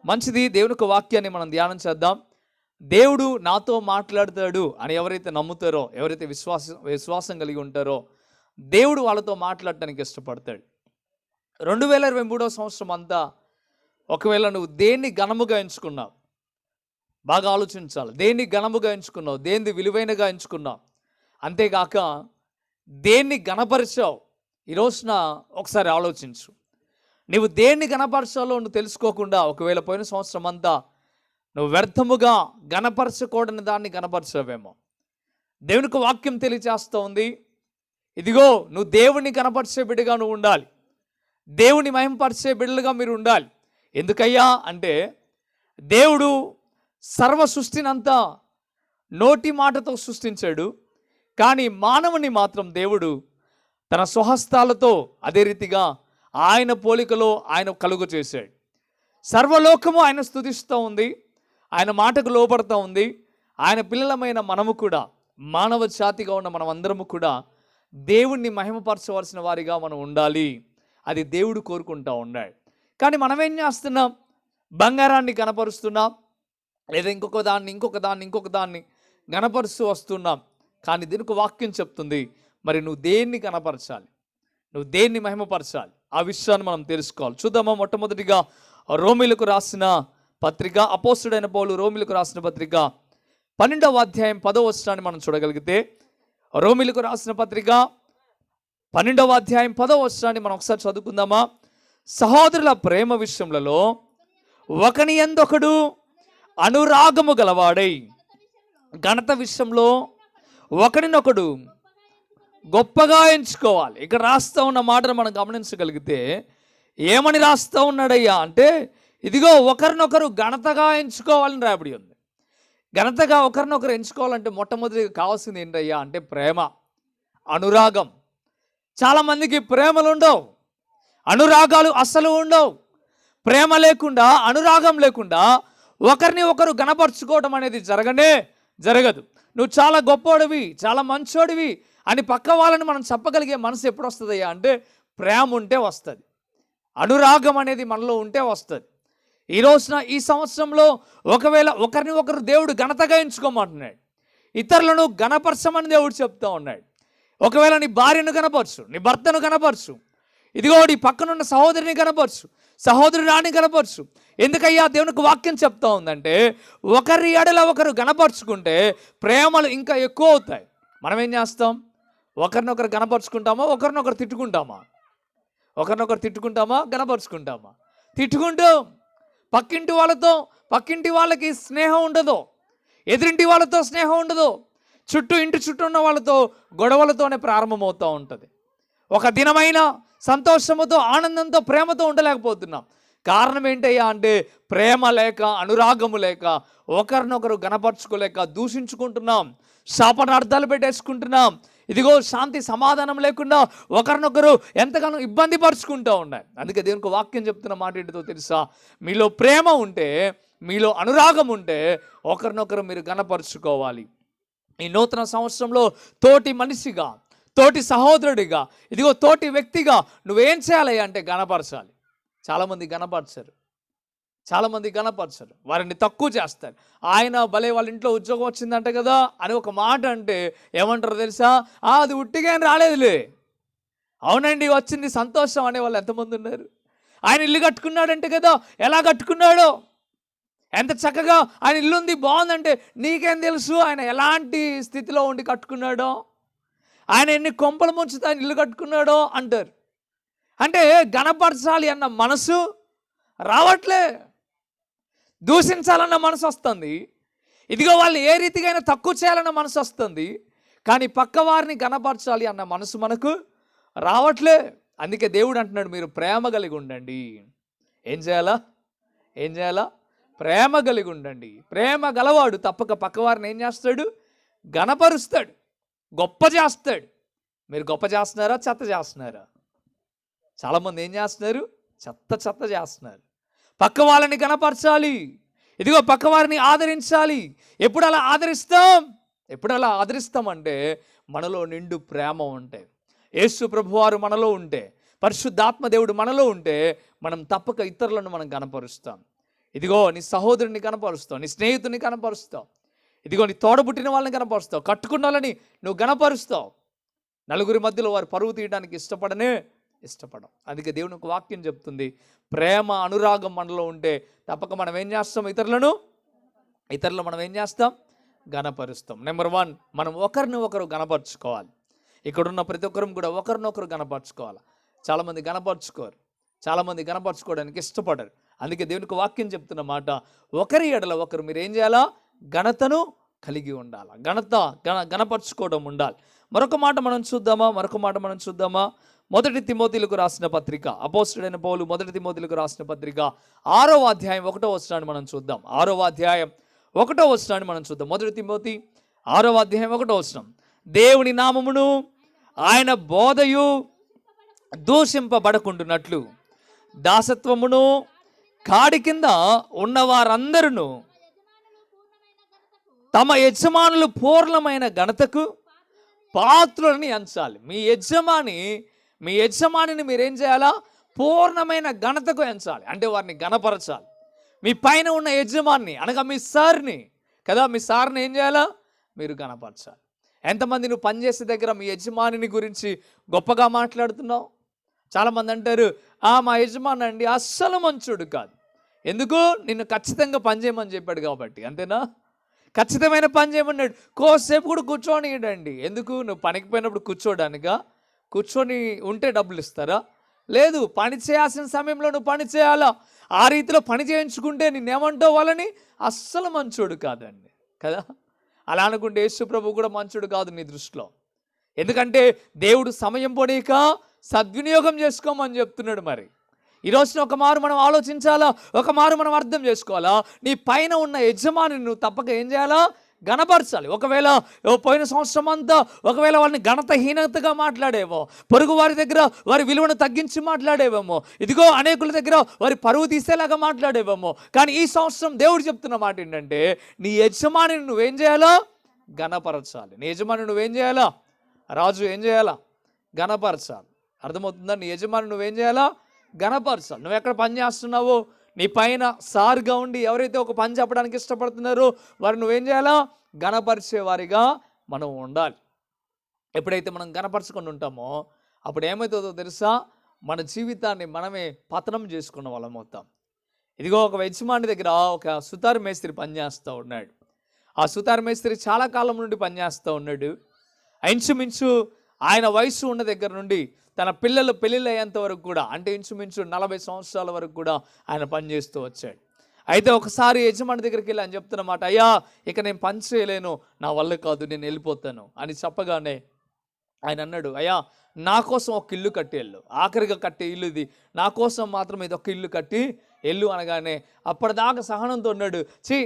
మంచిది. దేవుని యొక్క వాక్యాన్ని మనం ధ్యానం చేద్దాం. దేవుడు నాతో మాట్లాడతాడు అని ఎవరైతే నమ్ముతారో, ఎవరైతే విశ్వాసం కలిగి ఉంటారో, దేవుడు వాళ్ళతో మాట్లాడటానికి ఇష్టపడతాడు. 2023 సంవత్సరం అంతా ఒకవేళ నువ్వు దేన్ని ఘనముగా ఎంచుకున్నావు, బాగా ఆలోచించాలి. దేన్ని ఘనముగా ఎంచుకున్నావు, దేన్ని విలువైనగా ఎంచుకున్నావు, అంతేగాక దేన్ని ఘనపరిచావు, ఈ రోజున ఒకసారి ఆలోచించు. నువ్వు దేన్ని ఘనపరచాలో నువ్వు తెలుసుకోకుండా ఒకవేళ పోయిన సంవత్సరం అంతా నువ్వు వ్యర్థముగా ఘనపరచకూడని దాన్ని ఘనపరచావేమో. దేవునికి వాక్యం తెలియచేస్తూ ఉంది, ఇదిగో నువ్వు దేవుణ్ణి ఘనపరిచే బిడ్డగా నువ్వు ఉండాలి, దేవుని మహిమపరిచే బిడ్డలుగా మీరు ఉండాలి. ఎందుకయ్యా అంటే దేవుడు సర్వ సృష్టినంతా నోటి మాటతో సృష్టించాడు, కానీ మానవుని మాత్రం దేవుడు తన స్వహస్తాలతో అదే రీతిగా ఆయన పోలికలో ఆయన కలుగు చేశాడు. సర్వలోకము ఆయన స్తుతిస్తూ ఉంది, ఆయన మాటకు లోపడుతూ ఉంది. ఆయన పిల్లలమైన మనము కూడా, మానవ జాతిగా ఉన్న మనం అందరము కూడా దేవుణ్ణి మహిమపరచవలసిన వారిగా మనం ఉండాలి. అది దేవుడు కోరుకుంటూ ఉన్నాడు. కానీ మనం ఏం చేస్తున్నాం? బంగారాన్ని కనపరుస్తున్నాం, లేదా ఇంకొక దాన్ని గణపరుస్తూ వస్తున్నాం. కానీ దీనికి వాక్యం చెప్తుంది, మరి నువ్వు దేన్ని కనపరచాలి, నువ్వు దేన్ని మహిమపరచాలి, ఆ విషయాన్ని మనం తెలుసుకోవాలి. చూద్దామా? మొట్టమొదటిగా రోమీలకు రాసిన పత్రిక, అపోస్తుడైన పౌలు రోమీలకు రాసిన పత్రిక 12వ అధ్యాయం 10వ వచనాన్ని మనం చూడగలిగితే, రోమీలకు రాసిన పత్రిక 12వ అధ్యాయం 10వ వచనాన్ని మనం ఒకసారి చదువుకుందామా? సహోదరుల ప్రేమ విషయములలో ఒకని యందొకడు అనురాగము గలవాడై ఘనత విషయంలో ఒకరినొకడు గొప్పగా ఎంచుకోవాలి. ఇక్కడ రాస్తూ ఉన్న మాటను మనం గమనించగలిగితే ఏమని రాస్తూ ఉన్నాడయ్యా అంటే, ఇదిగో ఒకరినొకరు ఘనతగా ఎంచుకోవాలని రాబడి ఉంది. ఘనతగా ఒకరినొకరు ఎంచుకోవాలంటే మొట్టమొదటిగా కావాల్సింది ఏంటయ్యా అంటే ప్రేమ, అనురాగం. చాలామందికి ప్రేమలు ఉండవు, అనురాగాలు అస్సలు ఉండవు. ప్రేమ లేకుండా, అనురాగం లేకుండా ఒకరిని ఒకరు ఘనపరుచుకోవడం అనేది జరగదు. నువ్వు చాలా గొప్పోడివి, చాలా మంచోడివి అని పక్క వాళ్ళని మనం చెప్పగలిగే మనసు ఎప్పుడు వస్తుందయ్యా అంటే ప్రేమ ఉంటే వస్తుంది, అనురాగం అనేది మనలో ఉంటే వస్తుంది. ఈ రోజున ఈ సంవత్సరంలో ఒకవేళ ఒకరిని ఒకరు దేవుడు ఘనతగా ఎంచుకోమంటున్నాడు, ఇతరులను ఘనపరచమని దేవుడు చెప్తా ఉన్నాడు. ఒకవేళ నీ భార్యను కనపరచు, నీ భర్తను కనపరచు, ఇదిగో నీ పక్కనున్న సహోదరిని కనపరచు, సహోదరురాని కనపరచు. ఎందుకయ్యా దేవునికి వాక్యం చెప్తా ఉందంటే ఒకరి ఎడల ఒకరు గణపరుచుకుంటే ప్రేమలు ఇంకా ఎక్కువ అవుతాయి. మనం ఏం చేస్తాం? ఒకరినొకరు గణపరుచుకుంటామా, ఒకరినొకరు తిట్టుకుంటామా? ఒకరినొకరు తిట్టుకుంటామా, గణపరుచుకుంటామా? తిట్టుకుంటాం. పక్కింటి వాళ్ళకి స్నేహం ఉండదు, ఎదురింటి వాళ్ళతో స్నేహం ఉండదు, ఇంటి చుట్టూ ఉన్న వాళ్ళతో గొడవలతోనే ప్రారంభమవుతూ ఉంటుంది. ఒక దినమైన సంతోషముతో, ఆనందంతో, ప్రేమతో ఉండలేకపోతున్నాం. కారణం ఏంటయ్యా అంటే ప్రేమ లేక, అనురాగము లేక, ఒకరినొకరు గణపరచుకోలేక దూషించుకుంటున్నాం, శాపనార్థాలు పెట్టేసుకుంటున్నాం. ఇదిగో శాంతి సమాధానం లేకుండా ఒకరినొకరు ఎంతగానో ఇబ్బంది పరుచుకుంటూ ఉన్నాయి. అందుకే దేవునికి వాక్యం చెప్తున్న మాట ఏంటో తెలుసా? మీలో ప్రేమ ఉంటే, మీలో అనురాగం ఉంటే ఒకరినొకరు మీరు గణపరుచుకోవాలి. ఈ నూతన సంవత్సరంలో తోటి మనిషిగా, తోటి సహోదరుడిగా, ఇదిగో తోటి వ్యక్తిగా నువ్వేం చేయాలి అంటే గణపరచాలి. చాలామంది గణపరచరు, వారిని తక్కువ చేస్తారు. ఆయన భలే వాళ్ళ ఇంట్లో ఉద్యోగం వచ్చిందంట కదా అని ఒక మాట అంటే ఏమంటారో తెలుసా? అది ఉట్టిగా రాలేదులే, అవునండి వచ్చింది, సంతోషం అనే వాళ్ళు ఎంతమంది ఉన్నారు? ఆయన ఇల్లు కట్టుకున్నాడంటే కదా, ఎలా కట్టుకున్నాడో, ఎంత చక్కగా ఆయన ఇల్లు ఉంది, బాగుందంటే నీకేం తెలుసు ఆయన ఎలాంటి స్థితిలో ఉండి కట్టుకున్నాడో, ఆయన ఎన్ని కొంపలు ముంచుతా ఆయన ఇల్లు కట్టుకున్నాడో అంటారు. అంటే గణపరచాలి అన్న మనసు రావట్లే, దూషించాలన్న మనసు వస్తుంది, ఇదిగో వాళ్ళు ఏ రీతిగా తక్కువ చేయాలన్న మనసు వస్తుంది. కానీ పక్కవారిని గణపరచాలి అన్న మనసు మనకు రావట్లే. అందుకే దేవుడు అంటున్నాడు, మీరు ప్రేమ కలిగి ఉండండి. ఏం చేయాలా? ప్రేమ కలిగి ఉండండి. ప్రేమ గలవాడు తప్పక పక్కవారిని ఏం చేస్తాడు? గణపరుస్తాడు, గొప్ప చేస్తాడు. మీరు గొప్ప చేస్తున్నారా, చెత్త చేస్తున్నారా? చాలామంది ఏం చేస్తున్నారు? చెత్త చేస్తున్నారు. పక్క వాళ్ళని గణపరచాలి, ఇదిగో పక్కవారిని ఆదరించాలి. ఎప్పుడు అలా ఆదరిస్తామంటే మనలో నిండు ప్రేమ ఉంటే, యేసు ప్రభువారు మనలో ఉంటే, పరిశుద్ధాత్మ దేవుడు మనలో ఉంటే మనం తప్పక ఇతరులను మనం గణపరుస్తాం. ఇదిగో నీ సహోదరుని కనపరుస్తావు, నీ స్నేహితుడిని కనపరుస్తావు, ఇదిగో నీ తోడబుట్టిన వాళ్ళని కనపరుస్తావు, కట్టుకున్న వాళ్ళని నువ్వు గణపరుస్తావు. నలుగురి మధ్యలో వారు పరువు తీయడానికి ఇష్టపడం. అందుకే దేవుని ఒక వాక్యం చెప్తుంది, ప్రేమ అనురాగం మనలో ఉంటే తప్పక మనం ఏం చేస్తాం, ఇతరులు మనం ఏం చేస్తాం, గణపరుస్తాం. నెంబర్ 1, మనం ఒకరిని ఒకరు గణపరుచుకోవాలి. ఇక్కడున్న ప్రతి ఒక్కరు కూడా ఒకరినొకరు గణపరుచుకోవాలి. చాలామంది గణపరుచుకోరు, చాలామంది గణపరుచుకోవడానికి ఇష్టపడరు. అందుకే దేవునికి వాక్యం చెప్తున్న మాట, ఒకరి ఎడల ఒకరు మీరు ఏం చేయాలా, ఘనతను కలిగి ఉండాలి, గణపరుచుకోవడం ఉండాలి. మరొక మాట మనం చూద్దామా, 1 తిమోతిలకు రాసిన పత్రిక, అపోస్తలుడైన పౌలు 1 తిమోతిలకు రాసిన పత్రిక 6వ అధ్యాయం 1వ వచనాన్ని మనం చూద్దాం. 6వ అధ్యాయం 1వ వచనాన్ని మనం చూద్దాం. 1 తిమోతి 6వ అధ్యాయం 1వ వచనం, దేవుని నామమును ఆయన బోధయు దూషింపబడకుండునట్లు దాసత్వమును కాడి కింద ఉన్నవారందరూ తమ యజమానులు పూర్ణమైన ఘనతకు పాత్రులని ఎంచాలి. మీ యజమానిని మీరేం చేయాలా, పూర్ణమైన ఘనతకు ఎంచాలి. అంటే వారిని గణపరచాలి. మీ పైన ఉన్న యజమాని అనగా మీ సార్ని కదా, మీ సార్ని ఏం చేయాలా, మీరు గణపరచాలి. ఎంతమంది నువ్వు పనిచేసే దగ్గర మీ యజమానిని గురించి గొప్పగా మాట్లాడుతున్నావు? చాలామంది అంటారు, మా యజమాని అండి అస్సలు మంచోడు కాదు. ఎందుకు? నిన్ను ఖచ్చితంగా పని చేయమని చెప్పాడు కాబట్టి, అంతేనా? ఖచ్చితమైన పని చేయమన్నాడు. కోసేపు కూడా కూర్చోనియడండి. ఎందుకు? నువ్వు పనికి పోయినప్పుడు కూర్చొని ఉంటే డబ్బులు ఇస్తారా? లేదు. పని చేయాల్సిన సమయంలో నువ్వు పని చేయాలా. ఆ రీతిలో పని చేయించుకుంటే నిన్నేమంటావు, వాళ్ళని అస్సలు మంచోడు కాదండి కదా. అలా అనుకుంటే యేసు ప్రభు కూడా మంచోడు కాదు నీ దృష్టిలో. ఎందుకంటే దేవుడు సమయం పొడిక సద్వినియోగం చేసుకోమని చెప్తున్నాడు. మరి ఈరోజున ఒక మారు మనం ఆలోచించాలా, ఒక మారు మనం అర్థం చేసుకోవాలా. నీ పైన ఉన్న యజమానిని నువ్వు తప్పక ఏం చేయాలా, గణపరచాలి. ఒకవేళ పోయిన సంవత్సరం అంతా ఒకవేళ వాళ్ళని ఘనతహీనతగా మాట్లాడేవో, పొరుగు వారి దగ్గర వారి విలువను తగ్గించి మాట్లాడేవేమో, ఇదిగో అనేకుల దగ్గర వారి పరువు తీసేలాగా మాట్లాడేవేమో. కానీ ఈ సంవత్సరం దేవుడు చెప్తున్న మాట ఏంటంటే, నీ యజమానిని నువ్వేం చేయాలా, గణపరచాలి. నీ యజమానిని నువ్వేం చేయాలా, రాజు ఏం చేయాలా, గణపరచాలి. అర్థమవుతుందా? నీ యజమాని నువ్వేం చేయాలా, గణపరచాలి. నువ్వు ఎక్కడ పని చేస్తున్నావో నీ పైన సార్గా ఉండి ఎవరైతే ఒక పని చెప్పడానికి ఇష్టపడుతున్నారో వారు నువ్వేం చేయాలా, గణపరిచే వారిగా మనం ఉండాలి. ఎప్పుడైతే మనం గణపరచుకొని ఉంటామో అప్పుడు ఏమవుతుందో తెలుసా, మన జీవితాన్ని మనమే పతనం చేసుకున్న వాళ్ళం అవుతాం. ఇదిగో ఒక యజమాని దగ్గర ఒక సుతారు మేస్త్రి పనిచేస్తూ ఉన్నాడు. ఆ సుతారు మేస్త్రి చాలా కాలం నుండి పనిచేస్తూ ఉన్నాడు. ఇంచుమించు ఆయన వయసు ఉన్న దగ్గర నుండి తన పిల్లలు పెళ్ళిళ్ళు అయ్యేంత వరకు కూడా, అంటే ఇంచుమించు 40 సంవత్సరాల వరకు కూడా ఆయన పనిచేస్తూ వచ్చాడు. అయితే ఒకసారి యజమాని దగ్గరికి వెళ్ళి ఆయన చెప్తున్నమాట, అయ్యా ఇక నేను పని చేయలేను, నా వల్ల కాదు, నేను వెళ్ళిపోతాను అని చెప్పగానే ఆయన అన్నాడు, అయ్యా నా కోసం ఒక ఇల్లు కట్టి వెళ్ళు, ఆఖరిగా కట్టే ఇల్లు ఇది, నా కోసం మాత్రం ఇది ఒక ఇల్లు కట్టి వెళ్ళు అనగానే అప్పటిదాకా సహనంతో ఉన్నాడు.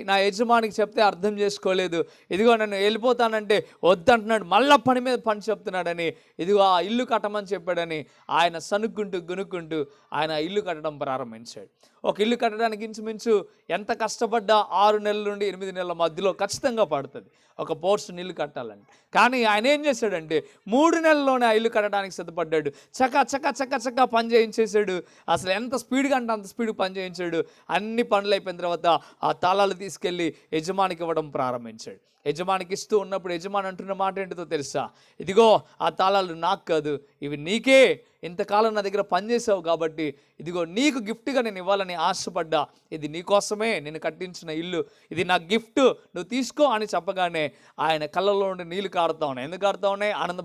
నా యజమానికి చెప్తే అర్థం చేసుకోలేదు, ఇదిగో నన్ను వెళ్ళిపోతానంటే వద్దంటున్నాడు, మళ్ళీ పని మీద పని చెప్తున్నాడని, ఇదిగో ఆ ఇల్లు కట్టమని చెప్పాడని ఆయన సనుక్కుంటూ గునుక్కుంటూ ఆయన ఇల్లు కట్టడం ప్రారంభించాడు. ఒక ఇల్లు కట్టడానికి ఇంచుమించు ఎంత కష్టపడ్డా 6 నెలల నుండి 8 నెలల మధ్యలో ఖచ్చితంగా పడుతుంది ఒక పోర్షన్ ఇల్లు కట్టాలని. కానీ ఆయన ఏం చేశాడంటే 3 నెలల్లోనే ఆ ఇల్లు కట్టడానికి సిద్ధపడ్డాడు. చక్క పని చేయించేశాడు. అసలు ఎంత స్పీడ్గా అంటే అంత స్పీడ్ పని చేయించాడు. అన్ని పనులు అయిపోయిన తర్వాత ఆ తాళాలు తీసుకెళ్ళి యజమానికి ఇవ్వడం ప్రారంభించాడు. యజమానికి ఇస్తూ ఉన్నప్పుడు యజమాని అంటున్న మాట ఏంటిదో తెలుసా, ఇదిగో ఆ తాళాలు నాకు కాదు, ఇవి నీకే, ఇంతకాలం నా దగ్గర పనిచేసావు కాబట్టి ఇదిగో నీకు గిఫ్ట్గా నేను ఇవ్వాలని ఆశపడ్డా, ఇది నీకోసమే నేను కట్టించిన ఇల్లు, ఇది నా గిఫ్ట్, నువ్వు తీసుకో అని చెప్పగానే ఆయన కళ్ళలో నుండి నీళ్లు కారుతా ఉన్నాయి. ఎందుకు కారుతా ఉన్నాయి? ఆనంద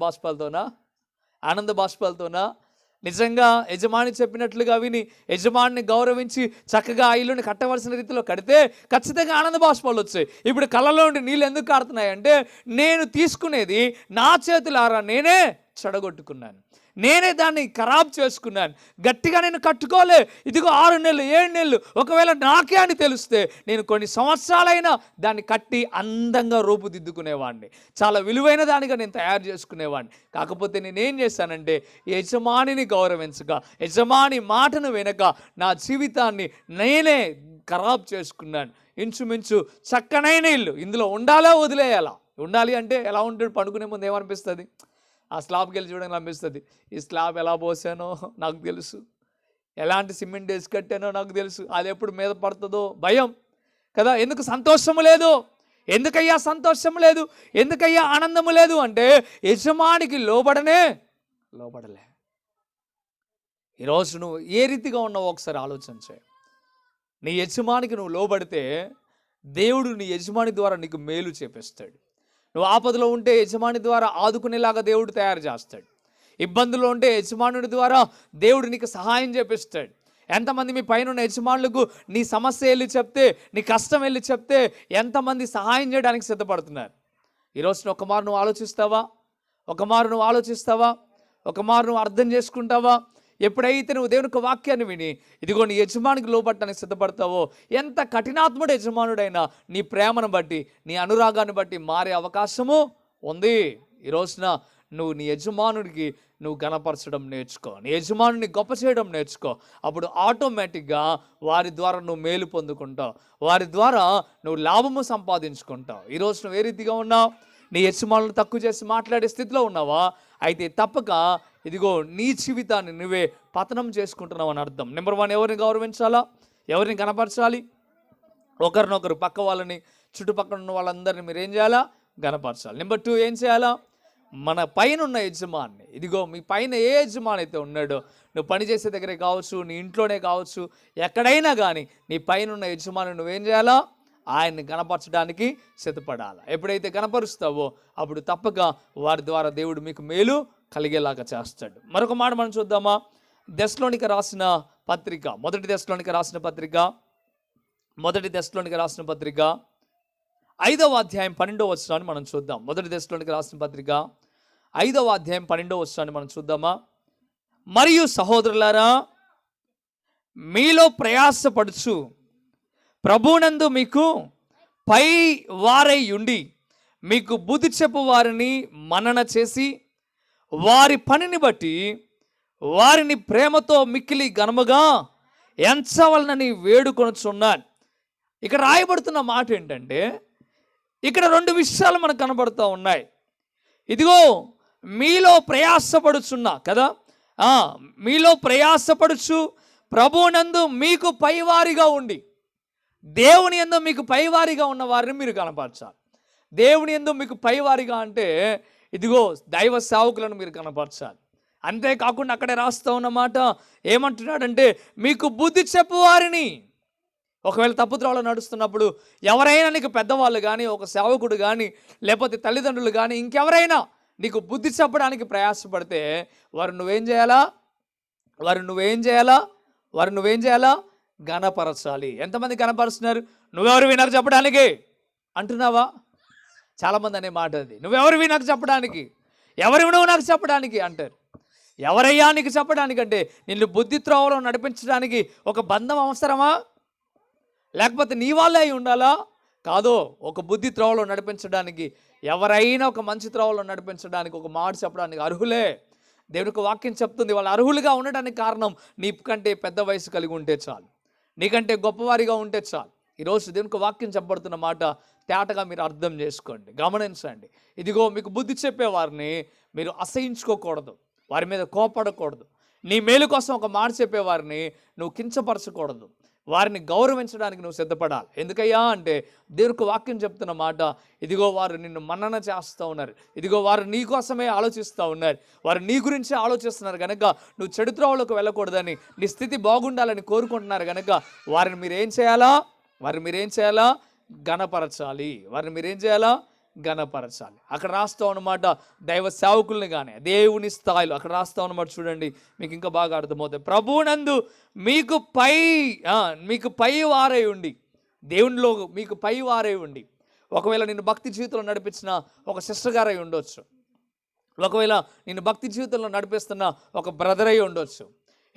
బాష్పాలతోనా? నిజంగా యజమాని చెప్పినట్లుగా విని యజమానిని గౌరవించి చక్కగా ఆ ఇల్లుని కట్టవలసిన రీతిలో కడితే ఖచ్చితంగా ఆనంద బాష్పాలు వచ్చాయి. ఇప్పుడు కళ్ళలో నుండి నీళ్ళు ఎందుకు కారుతున్నాయి అంటే, నేను తీసుకునేది నా చేతులారా నేనే చెడగొట్టుకున్నాను, నేనే దాన్ని ఖరాబ్ చేసుకున్నాను, గట్టిగా నేను కట్టుకోలే. ఇదిగో 6 నెలలు 7 నెలలు ఒకవేళ నాకే అని తెలిస్తే నేను కొన్ని సంవత్సరాలైనా దాన్ని కట్టి అందంగా రూపుదిద్దుకునేవాడిని, చాలా విలువైన దానిగా నేను తయారు చేసుకునేవాడిని. కాకపోతే నేనేం చేశానంటే యజమానిని గౌరవించక, యజమాని మాటను వినక నా జీవితాన్ని నేనే ఖరాబ్ చేసుకున్నాను. ఇంచుమించు చక్కనైన ఇల్లు, ఇందులో ఉండాలా వదిలేయాలా? ఉండాలి అంటే ఎలా ఉంటాడు? పడుకునే ముందు ఏమనిపిస్తుంది? ఆ స్లాబ్కి వెళ్ళి చూడడానికి అనిపిస్తుంది, ఈ స్లాబ్ ఎలా పోసానో నాకు తెలుసు, ఎలాంటి సిమెంట్ వేసి కట్టానో నాకు తెలుసు, అది ఎప్పుడు మీద పడుతుందో భయం కదా. ఎందుకు సంతోషము లేదు? ఎందుకయ్యా సంతోషము లేదు? ఎందుకయ్యా ఆనందము లేదు అంటే యజమానికి లోబడలే. ఈరోజు నువ్వు ఏ రీతిగా ఉన్నావో ఒకసారి ఆలోచించే. నీ యజమానికి నువ్వు లోబడితే దేవుడు నీ యజమాని ద్వారా నీకు మేలు చేపిస్తాడు. నువ్వు ఆపదలో ఉంటే యజమాని ద్వారా ఆదుకునేలాగా దేవుడు తయారు చేస్తాడు. ఇబ్బందుల్లో ఉంటే యజమానుడి ద్వారా దేవుడు నీకు సహాయం చేపిస్తాడు. ఎంతమంది మీ పైన ఉన్న యజమానులకు నీ సమస్య వెళ్ళి చెప్తే, నీ కష్టం వెళ్ళి చెప్తే ఎంతమంది సహాయం చేయడానికి సిద్ధపడుతున్నారు? ఈరోజు ఒక మారు నువ్వు ఆలోచిస్తావా? ఒక మారు నువ్వు అర్థం చేసుకుంటావా? ఎప్పుడైతే నువ్వు దేవుని వాక్యాన్ని విని ఇదిగో నీ యజమానికి లోబట్టడానికి సిద్ధపడతావో, ఎంత కఠినాత్ముడు యజమానుడైనా నీ ప్రేమను బట్టి, నీ అనురాగాన్ని బట్టి మారే అవకాశము ఉంది. ఈ రోజున నువ్వు నీ యజమానుడికి నువ్వు గణపరచడం నేర్చుకో, నీ యజమానుని గొప్ప చేయడం నేర్చుకో. అప్పుడు ఆటోమేటిక్గా వారి ద్వారా నువ్వు మేలు పొందుకుంటావు, వారి ద్వారా నువ్వు లాభము సంపాదించుకుంటావు. ఈరోజు నువ్వు ఏ రీతిగా ఉన్నావు? నీ యజమానులను తక్కువ చేసి మాట్లాడే స్థితిలో ఉన్నావా? అయితే తప్పక ఇదిగో నీ జీవితాన్ని నువ్వే పతనం చేసుకుంటున్నావు అని అర్థం. నెంబర్ 1, ఎవరిని గౌరవించాలా? ఎవరిని గణపరచాలి? ఒకరినొకరు, పక్క వాళ్ళని, చుట్టుపక్కల ఉన్న వాళ్ళందరినీ మీరు ఏం చేయాలా? గణపరచాలి. నెంబర్ 2, ఏం చేయాలా? మన పైన ఉన్న యజమాని, ఇదిగో మీ పైన ఏ యజమాని అయితే ఉన్నాడో, నువ్వు పనిచేసే దగ్గరే కావచ్చు, నీ ఇంట్లోనే కావచ్చు, ఎక్కడైనా కానీ నీ పైన ఉన్న యజమాని నువ్వేం చేయాలా? ఆయన్ని గణపరచడానికి సిద్ధపడాలి. ఎప్పుడైతే గణపరుస్తావో అప్పుడు తప్పక వారి ద్వారా దేవుడు మీకు మేలు కలిగేలాగా చేస్తాడు. మరొక మాట మనం చూద్దామా? దెస్సలోనిక రాసిన పత్రిక, మొదటి దెస్సలోనిక రాసిన పత్రిక 5వ అధ్యాయం 12వ వచనాన్ని మనం చూద్దాం. మొదటి దెస్సలోనిక రాసిన పత్రిక 5వ అధ్యాయం 12వ వచనాన్ని మనం చూద్దామా? మరియు సహోదరులారా, మీలో ప్రయాసపడుచు ప్రభువునందు మీకు పై వారై ఉండి మీకు బుద్ధి చెప్పు వారిని మన్నన చేసి వారి పనిని బట్టి వారిని ప్రేమతో మిక్కిలి ఘనముగా ఎంచవలనని వేడుకొనుచున్నాను. ఇక్కడ రాయబడుతున్న మాట ఏంటంటే, ఇక్కడ 2 విషయాలు మనకు కనబడుతూ ఉన్నాయి. ఇదిగో మీలో ప్రయాసపడుచున్నా కదా, మీలో ప్రయాసపడుచు ప్రభువునందు మీకు పైవారిగా ఉండి, దేవుని యందు మీకు పైవారిగా ఉన్న వారిని మీరు కనపరచాలి. దేవుని యందు మీకు పైవారిగా అంటే ఇదిగో దైవ సేవకులను మీరు కనపరచాలి. అంతేకాకుండా అక్కడే రాస్తూ ఉన్నమాట ఏమంటున్నాడంటే, మీకు బుద్ధి చెప్పు వారిని. ఒకవేళ తప్పుత్రోవలో నడుస్తున్నప్పుడు ఎవరైనా నీకు పెద్దవాళ్ళు కానీ, ఒక సేవకుడు కానీ, లేకపోతే తల్లిదండ్రులు కానీ, ఇంకెవరైనా నీకు బుద్ధి చెప్పడానికి ప్రయాసపడితే వారు నువ్వేం చేయాలా? గణపరచాలి. ఎంతమంది గణపరుస్తున్నారు? నువ్వెవరు వినకు చెప్పడానికి అంటున్నావా? చాలామంది అనే మాట అది. నువ్వెవరు వినకు చెప్పడానికి, ఎవరు నువ్వు నాకు చెప్పడానికి అంటారు. ఎవరయ్యా నీకు చెప్పడానికి అంటే, నిన్ను బుద్ధి త్రోవలో నడిపించడానికి ఒక బంధం అవసరమా? లేకపోతే నీ వాళ్ళే అయి ఉండాలా? కాదు. ఒక బుద్ధి త్రోవలో నడిపించడానికి, ఎవరైనా ఒక మంచి త్రోవలో నడిపించడానికి, ఒక మాట చెప్పడానికి అర్హులే. దేవునికి వాక్యం చెప్తుంది, వాళ్ళు అర్హులుగా ఉండడానికి కారణం నీకంటే పెద్ద వయసు కలిగి ఉంటే చాలు, నీకంటే గొప్పవారిగా ఉంటే చాలు. ఈరోజు దేవునికి వాక్యం చెప్పబడుతున్న మాట తేటగా మీరు అర్థం చేసుకోండి, గమనించండి. ఇదిగో మీకు బుద్ధి చెప్పేవారిని మీరు అసహించుకోకూడదు, వారి మీద కోపడకూడదు. నీ మేలు కోసం ఒక మాట చెప్పేవారిని నువ్వు కించపరచకూడదు, వారిని గౌరవించడానికి నువ్వు సిద్ధపడాలి. ఎందుకయ్యా అంటే దేవునికి వాక్యం చెప్తున్న మాట, ఇదిగో వారు నిన్ను మన్నన చేస్తూ ఉన్నారు, ఇదిగో వారు నీ కోసమే ఆలోచిస్తూ ఉన్నారు, వారు నీ గురించే ఆలోచిస్తున్నారు కనుక నువ్వు చెడు త్రోవలోకి వెళ్ళకూడదని, నీ స్థితి బాగుండాలని కోరుకుంటున్నారు కనుక వారిని మీరేం చేయాలా? గణపరచాలి. గణపరచాలి. అక్కడ రాస్తా ఉన్నమాట దైవ సేవకుల్ని కానీ దేవుని స్థాయిలో అక్కడ రాస్తా ఉన్నమాట. చూడండి, మీకు ఇంకా బాగా అర్థమవుతుంది. ప్రభువునందు మీకు పై వారై ఉండి, దేవునిలో మీకు పై వారై ఉండి, ఒకవేళ నిన్ను భక్తి జీవితంలో నడిపించిన ఒక సిస్టర్ గారై ఉండొచ్చు, ఒకవేళ నిన్ను భక్తి జీవితంలో నడిపిస్తున్న ఒక బ్రదర్ అయి ఉండొచ్చు,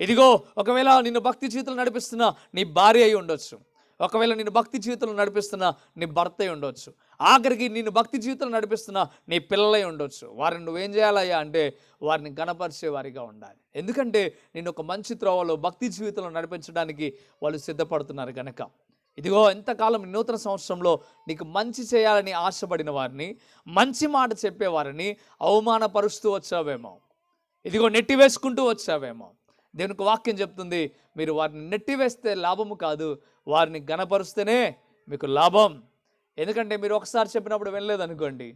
ఇదిగో ఒకవేళ నిన్ను భక్తి జీవితంలో నడిపిస్తున్న నీ భార్య అయి ఉండొచ్చు, ఒకవేళ నేను భక్తి జీవితంలో నడిపిస్తున్న నీ భర్త ఉండొచ్చు, ఆఖరికి నేను భక్తి జీవితంలో నడిపిస్తున్న నీ పిల్లలై ఉండొచ్చు. వారిని నువ్వేం చేయాలయ్యా అంటే వారిని గణపరిచే వారిగా ఉండాలి. ఎందుకంటే నేను ఒక మంచి త్రోవలో భక్తి జీవితంలో నడిపించడానికి వాళ్ళు సిద్ధపడుతున్నారు కనుక. ఇదిగో ఎంతకాలం నూతన సంవత్సరంలో నీకు మంచి చేయాలని ఆశపడిన వారిని, మంచి మాట చెప్పేవారిని అవమానపరుస్తూ వచ్చావేమో, ఇదిగో నెట్టివేసుకుంటూ వచ్చావేమో, దేవునికి వాక్యం చెప్తుంది, మీరు వారిని నెట్టివేస్తే లాభము కాదు, వారిని ఘనపరుస్తేనే మీకు లాభం. ఎందుకంటే మీరు ఒకసారి చెప్పినప్పుడు వినలేదనుకోండి,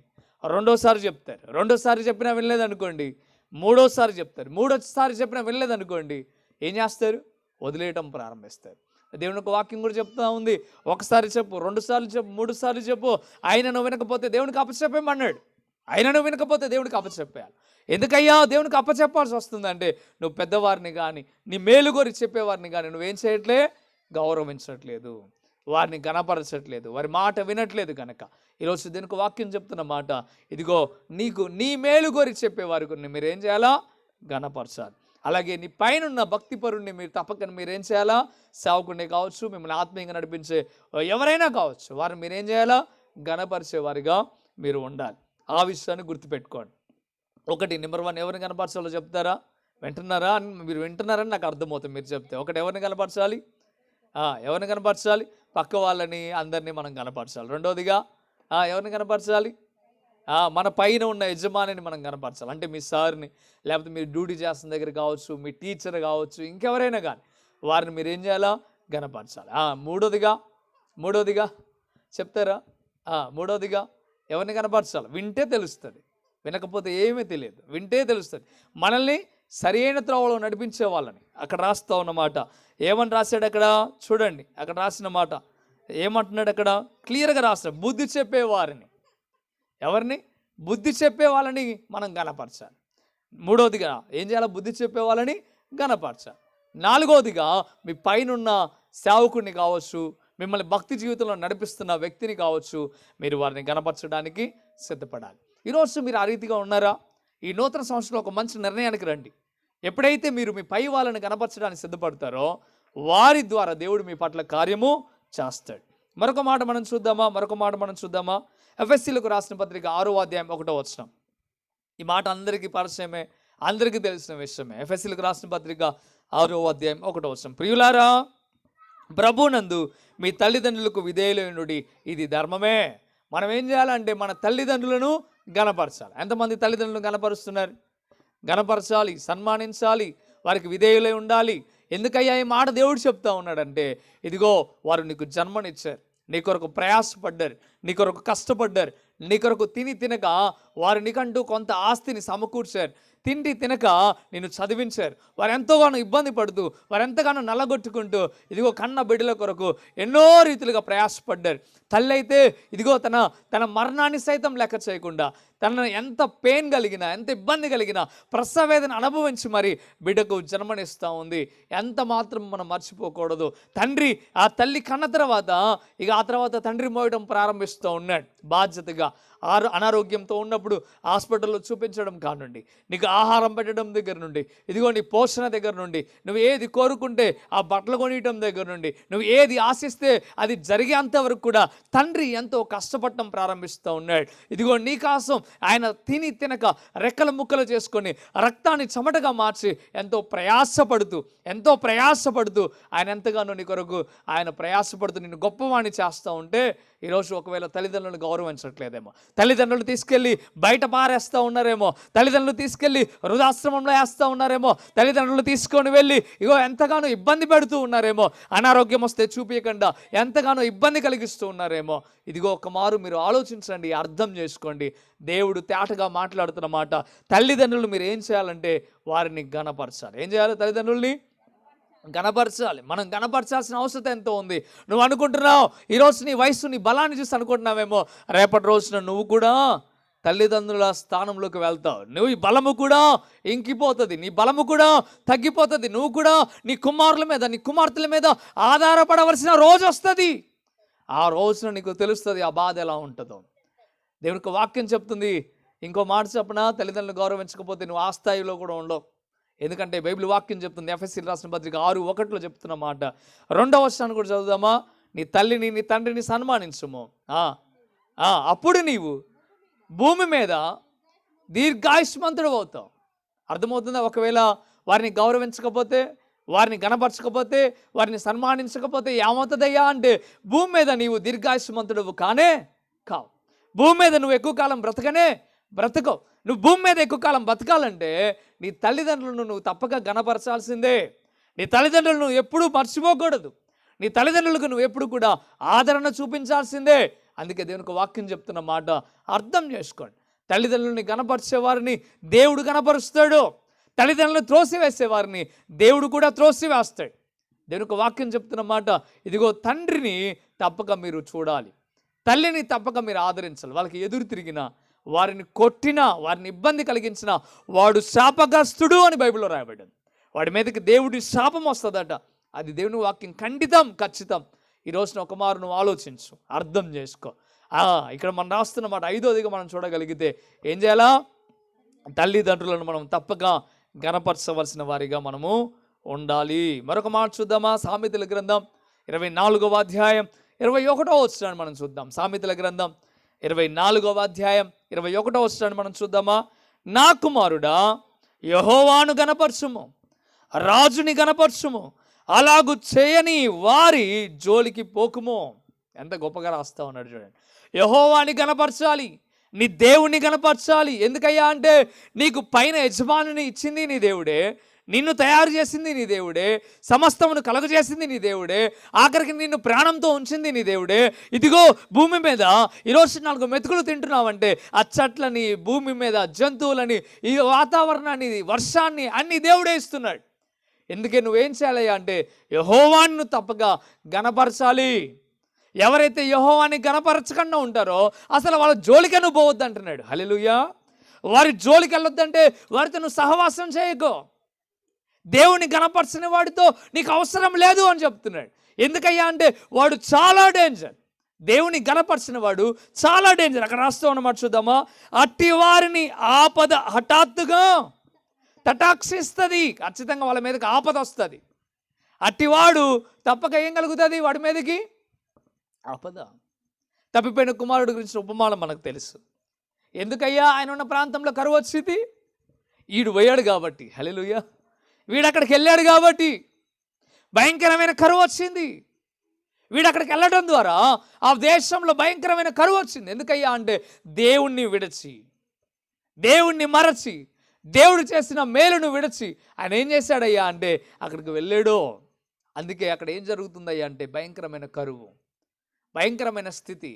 రెండోసారి చెప్తారు, రెండోసారి చెప్పినా వినలేదనుకోండి, మూడోసారి చెప్తారు, మూడోసారి చెప్పినా వినలేదనుకోండి, ఏం చేస్తారు? వదిలేయటం ప్రారంభిస్తారు. దేవునికి వాక్యం కూడా చెప్తా ఉంది, ఒకసారి చెప్పు, రెండుసార్లు చెప్పు, మూడు సార్లు చెప్పు, ఆయనను వినకపోతే దేవునికి అప్పచెప్పేమన్నాడు. ఆయనను వినకపోతే దేవునికి అప్పచెప్పేయాలి. ఎందుకయ్యా దేవునికి అప్పచెప్పాల్సి వస్తుందంటే, నువ్వు పెద్దవారిని కానీ నీ మేలు కోరి చెప్పేవారిని కానీ నువ్వేం చేయట్లే? గౌరవించట్లేదు, వారిని గణపరచట్లేదు, వారి మాట వినట్లేదు. కనుక ఈరోజు దీనికి వాక్యం చెప్తున్న మాట, ఇదిగో నీకు నీ మేలు కోరి చెప్పేవారికి మీరేం చేయాలా? గణపరచాలి. అలాగే నీ పైన భక్తిపరుణ్ణి మీరు తప్పక మీరేం చేయాలా? సేవకుడిని కావచ్చు, మిమ్మల్ని ఆత్మీయంగా నడిపించే ఎవరైనా కావచ్చు, వారిని మీరేం చేయాలా? గణపరిచేవారిగా మీరు ఉండాలి. ఆ విషయాన్ని గుర్తుపెట్టుకోండి. ఒకటి, నెంబర్ 1, ఎవరిని కనపరచాలో చెప్తారా? వింటున్నారా? మీరు వింటున్నారని నాకు అర్థమవుతుంది మీరు చెప్తే. ఒకటి, ఎవరిని కనపరచాలి? ఎవరిని కనపరచాలి? పక్క వాళ్ళని, అందరినీ మనం కనపరచాలి. రెండోదిగా ఎవరిని కనపరచాలి? మన పైన ఉన్న యజమానిని మనం కనపరచాలి. అంటే మీ సార్ని, లేకపోతే మీరు డ్యూటీ చేస్తున్న దగ్గర కావచ్చు, మీ టీచర్ కావచ్చు, ఇంకెవరైనా కానీ వారిని మీరు ఏం చేయాలా? గణపరచాలి. మూడోదిగా చెప్తారా? మూడోదిగా ఎవరిని కనపరచాలి? వింటే తెలుస్తుంది, వినకపోతే ఏమీ తెలియదు. వింటే తెలుస్తుంది. మనల్ని సరైన త్రోవలో నడిపించే వాళ్ళని అక్కడ రాస్తా ఉన్నమాట. ఏమని రాశాడు అక్కడ చూడండి. అక్కడ రాసిన మాట ఏమంటున్నాడు? అక్కడ క్లియర్గా రాస్తాడు, బుద్ధి చెప్పేవారిని. ఎవరిని? బుద్ధి చెప్పే వాళ్ళని మనం గణపరచాలి. మూడోదిగా ఏం చేయాలి? బుద్ధి చెప్పే వాళ్ళని గణపరచాలి. నాలుగోదిగా మీ పైనున్న సేవకుడిని కావచ్చు, మిమ్మల్ని భక్తి జీవితంలో నడిపిస్తున్న వ్యక్తిని కావచ్చు, మీరు వారిని గణపరచడానికి సిద్ధపడాలి. ఈరోజు మీరు ఆ రీతిగా ఉన్నారా? ఈ నూతన సంవత్సరంలో ఒక మంచి నిర్ణయానికి రండి. ఎప్పుడైతే మీరు మీ పై వాళ్ళని గణపరచడానికి సిద్ధపడతారో వారి ద్వారా దేవుడు మీ పట్ల కార్యము చేస్తాడు. మరొక మాట మనం చూద్దామా? ఎఫెసీలకు రాసిన పత్రిక 6వ అధ్యాయం 1వ వచనం. ఈ మాట అందరికీ పరిచయమే, అందరికీ తెలిసిన విషయమే. ఎఫెసీలకు రాసిన పత్రిక 6వ అధ్యాయం 1వ వచనం. ప్రియులారా, ప్రభునందు మీ తల్లిదండ్రులకు విధేయులైనడి, ఇది ధర్మమే. మనం ఏం చేయాలంటే మన తల్లిదండ్రులను గణపరచాలి. ఎంతమంది తల్లిదండ్రులను గణపరుస్తున్నారు? గణపరచాలి, సన్మానించాలి, వారికి విధేయులై ఉండాలి. ఎందుకయ్యా ఈ మాట దేవుడు చెప్తా ఉన్నాడంటే, ఇదిగో వారు నీకు జన్మనిచ్చారు, నీ కొరకు ప్రయాసపడ్డారు, నీ కొరకు కష్టపడ్డారు, నీ కొరకు తినక వారు నీకంటూ కొంత ఆస్తిని సమకూర్చారు, తిండి తినక నిన్ను చదివించారు. వారు ఎంతగానో ఇబ్బంది పడుతూ, వారు ఎంతగానో నల్లగొట్టుకుంటూ, ఇదిగో కన్న బిడ్డల కొరకు ఎన్నో రీతిలుగా ప్రయాసపడ్డారు. తల్లి అయితే ఇదిగో తన మరణాన్ని సైతం లెక్క చేయకుండా, తనను ఎంత పెయిన్ కలిగినా, ఎంత ఇబ్బంది కలిగినా ప్రసవేదన అనుభవించి మరి బిడ్డకు జన్మనిస్తూ ఉంది. ఎంత మాత్రం మనం మర్చిపోకూడదు. తండ్రి ఆ తల్లి కన్న తర్వాత ఆ తర్వాత తండ్రి మోయడం ప్రారంభిస్తూ ఉన్నాడు బాధ్యతగా. అనారోగ్యంతో ఉన్నప్పుడు హాస్పిటల్లో చూపించడం కానుండి, నీకు ఆహారం పెట్టడం దగ్గర నుండి, ఇదిగో నీ పోషణ దగ్గర నుండి, నువ్వు ఏది కోరుకుంటే ఆ బట్టలు కొనియటం దగ్గర నుండి, నువ్వు ఏది ఆశిస్తే అది జరిగేంత వరకు కూడా తండ్రి ఎంతో కష్టపడటం ప్రారంభిస్తూ ఉన్నాడు. ఇదిగో నీ కోసం ఆయన తినక రెక్కల ముక్కలు చేసుకొని రక్తాన్ని చెమటగా మార్చి ఎంతో ప్రయాసపడుతూ ఆయన ఎంతగానో నీ కొరకు ఆయన ప్రయాసపడుతూ నిన్ను గొప్పవాణ్ణి చేస్తూ ఉంటే, ఈరోజు ఒకవేళ తల్లిదండ్రులను గౌరవించట్లేదేమో, తల్లిదండ్రులు తీసుకెళ్ళి బయట పారేస్తూ ఉన్నారేమో, తల్లిదండ్రులు తీసుకెళ్ళి వృద్ధాశ్రమంలో వేస్తూ ఉన్నారేమో, తల్లిదండ్రులు తీసుకొని వెళ్ళి ఇగో ఎంతగానో ఇబ్బంది పెడుతూ ఉన్నారేమో, అనారోగ్యం వస్తే చూపించకుండా ఎంతగానో ఇబ్బంది కలిగిస్తూ ఉన్నారేమో. ఇదిగో ఒక మారు మీరు ఆలోచించండి, అర్థం చేసుకోండి. దేవుడు తేటగా మాట్లాడుతున్న మాట, తల్లిదండ్రులు మీరు ఏం చేయాలంటే వారిని గణపరచాలి. ఏం చేయాలి? తల్లిదండ్రుల్ని గణపరచాలి. మనం గణపరచాల్సిన అవసరం ఎంతో ఉంది. నువ్వు అనుకుంటున్నావు ఈరోజు నీ వయసు, నీ బలాన్ని చూసి అనుకుంటున్నావేమో, రేపటి రోజున నువ్వు కూడా తల్లిదండ్రుల స్థానంలోకి వెళ్తావు. నువ్వు ఈ బలము కూడా ఇంకిపోతుంది, నీ బలము కూడా తగ్గిపోతుంది. నువ్వు కూడా నీ కుమారుల మీద, నీ కుమార్తెల మీద ఆధారపడవలసిన రోజు వస్తుంది. ఆ రోజున నీకు తెలుస్తుంది ఆ బాధ ఎలా ఉంటుందో. దేవునికి వాక్యం చెప్తుంది. ఇంకో మాట చెప్పనా, తల్లిదండ్రులు గౌరవించకపోతే నువ్వు ఆ స్థాయిలో కూడా ఉండవు. ఎందుకంటే బైబిల్ వాక్యం చెప్తుంది, ఎఫెసీయులకు రాసిన పత్రిక 6:1 చెప్తున్న మాట. 2వ వచనాన్ని కూడా చదువుదామా? నీ తల్లిని నీ తండ్రిని సన్మానించుము, అప్పుడు నీవు భూమి మీద దీర్ఘాయుష్మంతుడు అవుతావు. అర్థమవుతుందా? ఒకవేళ వారిని గౌరవించకపోతే, వారిని గణపరచకపోతే, వారిని సన్మానించకపోతే ఏమవుతుందయ్యా అంటే, భూమి మీద నీవు దీర్ఘాయుష్మంతుడు కావు. భూమి మీద నువ్వు ఎక్కువ కాలం బ్రతకవు. నువ్వు భూమి మీద ఎక్కువ కాలం బతకాలంటే నీ తల్లిదండ్రులను నువ్వు తప్పక గణపరచాల్సిందే. నీ తల్లిదండ్రులను నువ్వు ఎప్పుడూ మర్చిపోకూడదు. నీ తల్లిదండ్రులకు నువ్వు ఎప్పుడు కూడా ఆదరణ చూపించాల్సిందే. అందుకే దేవునికి వాక్యం చెప్తున్న మాట అర్థం చేసుకోండి. తల్లిదండ్రులని గణపరిచేవారిని దేవుడు గణపరుస్తాడు. తల్లిదండ్రులను త్రోసివేసేవారిని దేవుడు కూడా త్రోసివేస్తాడు. దేవునికి వాక్యం చెప్తున్న మాట, ఇదిగో తండ్రిని తప్పక మీరు చూడాలి, తల్లిని తప్పక మీరు ఆదరించాలి. వాళ్ళకి ఎదురు తిరిగినా, వారిని కొట్టినా, వారిని ఇబ్బంది కలిగించిన వాడు శాపగ్రస్తుడు అని బైబిల్లో రాయబడింది. వాడి మీదకి దేవుడి శాపం వస్తుందట. అది దేవుని వాక్యం ఖండితం, ఖచ్చితం. ఈ రోజున ఒక మారు నువ్వు ఆలోచించు, అర్థం చేసుకో. ఇక్కడ మనం రాస్తున్న మాట 5వదిగా మనం చూడగలిగితే ఏం చేయాలా? తల్లిదండ్రులను మనం తప్పక గణపరచవలసిన వారిగా మనము ఉండాలి. మరొక మాట చూద్దామా? సామెతల గ్రంథం 24వ అధ్యాయం 21వ వచనాన్ని మనం చూద్దాం. సామెతల గ్రంథం 24వ అధ్యాయం 21వ వచనాన్ని మనం చూద్దామా? నా కుమారుడా, యెహోవాను గణపరచుము, రాజుని గణపరచుము, అలాగు చేయని వారి జోలికి పోకుము. ఎంత గొప్పగా రాస్తా ఉన్నాడు చూడండి. యెహోవాని గణపరచాలి, నీ దేవుణ్ణి గణపరచాలి. ఎందుకయ్యా అంటే నీకు పైన యజమానిని ఇచ్చింది నీ దేవుడే, నిన్ను తయారు చేసింది నీ దేవుడే, సమస్తమును కలుగజేసింది నీ దేవుడే, ఆఖరికి నిన్ను ప్రాణంతో ఉంచింది నీ దేవుడే. ఇదిగో భూమి మీద ఈరోజు 4 మెతుకులు తింటున్నావంటే ఆ చెట్లని, భూమి మీద జంతువులని, ఈ వాతావరణాన్ని, వర్షాన్ని అన్ని దేవుడే ఇస్తున్నాడు. ఎందుకే నువ్వేం చేయాలయ్యా అంటే యెహోవాను తప్పక గణపరచాలి. ఎవరైతే యెహోవాని గణపరచకుండా ఉంటారో అసలు వాళ్ళ జోలికి నువ్వు పోవద్దు అంటున్నాడు. హల్లెలూయా. వారి జోలికి వెళ్ళొద్దంటే వారితో నువ్వు సహవాసం చేయకో. దేవుని గణపరచని వాడితో నీకు అవసరం లేదు అని చెప్తున్నాడు. ఎందుకయ్యా అంటే వాడు చాలా డేంజర్. దేవుని గణపరచిన వాడు చాలా డేంజర్. అక్కడ రాస్తూ ఉన్నమాట చూద్దామా? అట్టి వారిని ఆపద హఠాత్తుగా తటాక్షిస్తుంది. ఖచ్చితంగా వాళ్ళ మీదకి ఆపద వస్తుంది. అట్టివాడు తప్పక ఏం కలుగుతుంది వాడి మీదకి? ఆపద. తప్పిపోయిన కుమారుడు గురించిన ఉపమానం మనకు తెలుసు. ఎందుకయ్యా ఆయన ఉన్న ప్రాంతంలో కరువు వచ్చింది? వీడు పోయాడు కాబట్టి. హల్లెలూయా. వీడు అక్కడికి వెళ్ళాడు కాబట్టి భయంకరమైన కరువు వచ్చింది. వీడు అక్కడికి వెళ్ళడం ద్వారా ఆ దేశంలో భయంకరమైన కరువు వచ్చింది. ఎందుకయ్యా అంటే దేవుణ్ణి విడిచి, దేవుణ్ణి మరచి, దేవుడు చేసిన మేలును విడిచి ఆయన ఏం చేశాడయ్యా అంటే అక్కడికి వెళ్ళాడు. అందుకే అక్కడ ఏం జరుగుతుందయ్యా అంటే భయంకరమైన కరువు, భయంకరమైన స్థితి.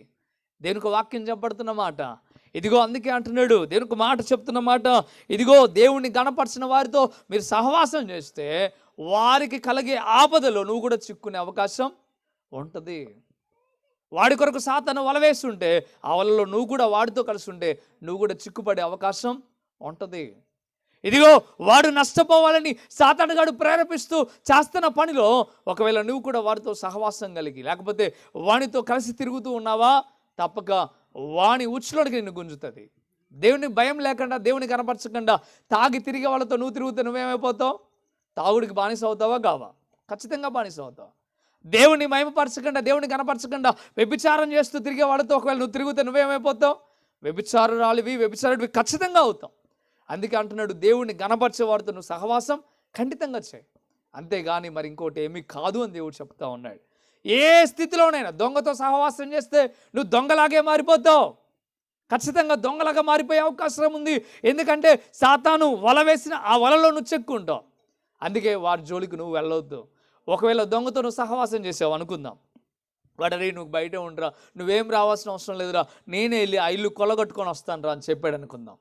దేవునికి వాక్యం చెప్పబడుతున్న మాట ఇదిగో. అందుకే అంటున్నాడు, దేవునికి మాట చెప్తున్న మాట ఇదిగో, దేవుణ్ణి గణపరిచిన వారితో మీరు సహవాసం చేస్తే వారికి కలిగే ఆపదలో నువ్వు కూడా చిక్కునే అవకాశం ఉంటుంది. వాడి కొరకు సాతాను వల వేస్తుంటే ఆ వలలో నువ్వు కూడా వాడితో కలిసి ఉంటే నువ్వు కూడా చిక్కుపడే అవకాశం ఉంటుంది. ఇదిగో వాడు నష్టపోవాలని సాతానుగాడు ప్రేరేపిస్తూ చేస్తున్న పనిలో ఒకవేళ నువ్వు కూడా వాడితో సహవాసం కలిగి లేకపోతే వానితో కలిసి తిరుగుతూ ఉన్నావా తప్పక వాని ఉచ్చులోనికి నిన్ను గుంజుతుంది. దేవుని భయం లేకుండా, దేవుని కనపరచకుండా తాగి తిరిగే వాళ్ళతో నువ్వు తిరుగుతే నువ్వేమైపోతావు? తాగుడికి బానిస అవుతావా? కావా? ఖచ్చితంగా బానిస అవుతావు. దేవుని మహిమపరచకుండా, దేవుని కనపరచకుండా వ్యభిచారం చేస్తూ తిరిగే వాళ్ళతో ఒకవేళ నువ్వు తిరిగితే నువ్వేమైపోతావు? వ్యభిచారురాలివి, వ్యభిచారుడివి ఖచ్చితంగా అవుతావు. అందుకే అంటున్నాడు, దేవుడిని గణపరిచే వాడితో నువ్వు సహవాసం ఖండితంగా చేయి, అంతేగాని మరి ఇంకోటి ఏమీ కాదు అని దేవుడు చెప్తా ఉన్నాడు. ఏ స్థితిలోనైనా దొంగతో సహవాసం చేస్తే నువ్వు దొంగలాగే మారిపోతావు. ఖచ్చితంగా దొంగలాగా మారిపోయే అవకాశం ఉంది. ఎందుకంటే సాతాను వల వేసిన ఆ వలలో నువ్వు చెక్కుంటావు. అందుకే వారి జోలికి నువ్వు వెళ్ళవద్దు. ఒకవేళ దొంగతో నువ్వు సహవాసం చేసావు అనుకుందాం, వాడరే నువ్వు బయట ఉండరా, నువ్వేం రావాల్సిన అవసరం లేదురా, నేనే వెళ్ళి ఆ ఇల్లు కొలగొట్టుకొని వస్తాను రా అని చెప్పాడు అనుకుందాం.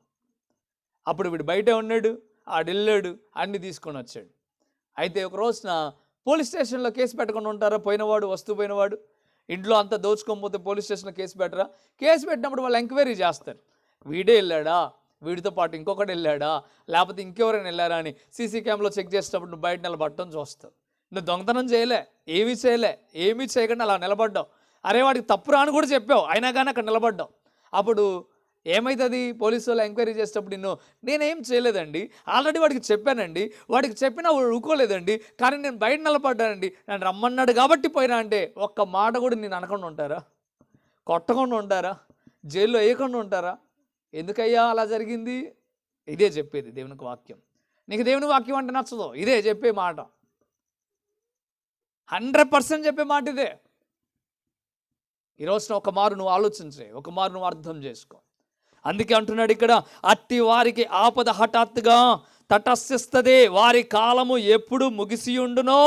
అప్పుడు వీడు బయటే ఉన్నాడు, ఆడెళ్ళాడు, అన్నీ తీసుకొని వచ్చాడు. అయితే ఒక రోజున పోలీస్ స్టేషన్లో కేసు పెట్టకుండా ఉంటారా? పోయినవాడు, వస్తువు పోయినవాడు ఇంట్లో అంతా దోచుకోకపోతే పోలీస్ స్టేషన్లో కేసు పెట్టరా? కేసు పెట్టినప్పుడు వాళ్ళు ఎంక్వైరీ చేస్తారు, వీడే వెళ్ళాడా, వీడితో పాటు ఇంకొకటి వెళ్ళాడా, లేకపోతే ఇంకెవరైనా వెళ్ళారా అని సీసీ క్యామ్లో చెక్ చేసేటప్పుడు నువ్వు బయట నిలబడటం చూస్తావు. నువ్వు దొంగతనం చేయలే, ఏమీ చేయకుండా అలా నిలబడ్డావు. అరే వాడికి తప్పు రాని కూడా చెప్పావు, అయినా కానీ అక్కడ నిలబడ్డావు. అప్పుడు ఏమవుతుంది? పోలీసు వాళ్ళు ఎంక్వైరీ చేసేటప్పుడు నేనేం చేయలేదండి, ఆల్రెడీ వాడికి చెప్పానండి, వాడికి చెప్పినా వాడు ఊరుకోలేదండి, కానీ నేను బయట నిలబడ్డానండి, నన్ను రమ్మన్నాడు కాబట్టి పోయినా అంటే ఒక్క మాట కూడా నేను అనకుండా ఉంటారా? కొట్టకుండా ఉంటారా? జైల్లో వేయకుండా ఉంటారా? ఎందుకయ్యా అలా జరిగింది? ఇదే చెప్పేది దేవునికి వాక్యం. నీకు దేవుని వాక్యం అంటే నచ్చదు, ఇదే చెప్పే మాట, 100% చెప్పే మాట ఇదే. ఈరోజున ఒక మారు నువ్వు ఆలోచించే, ఒక మారు నువ్వు అర్థం చేసుకో. అందుకే అంటున్నాడు ఇక్కడ, అట్టి వారికి ఆపద హఠాత్తుగా తటస్థిస్తుంది, వారి కాలము ఎప్పుడు ముగిసి ఉండునో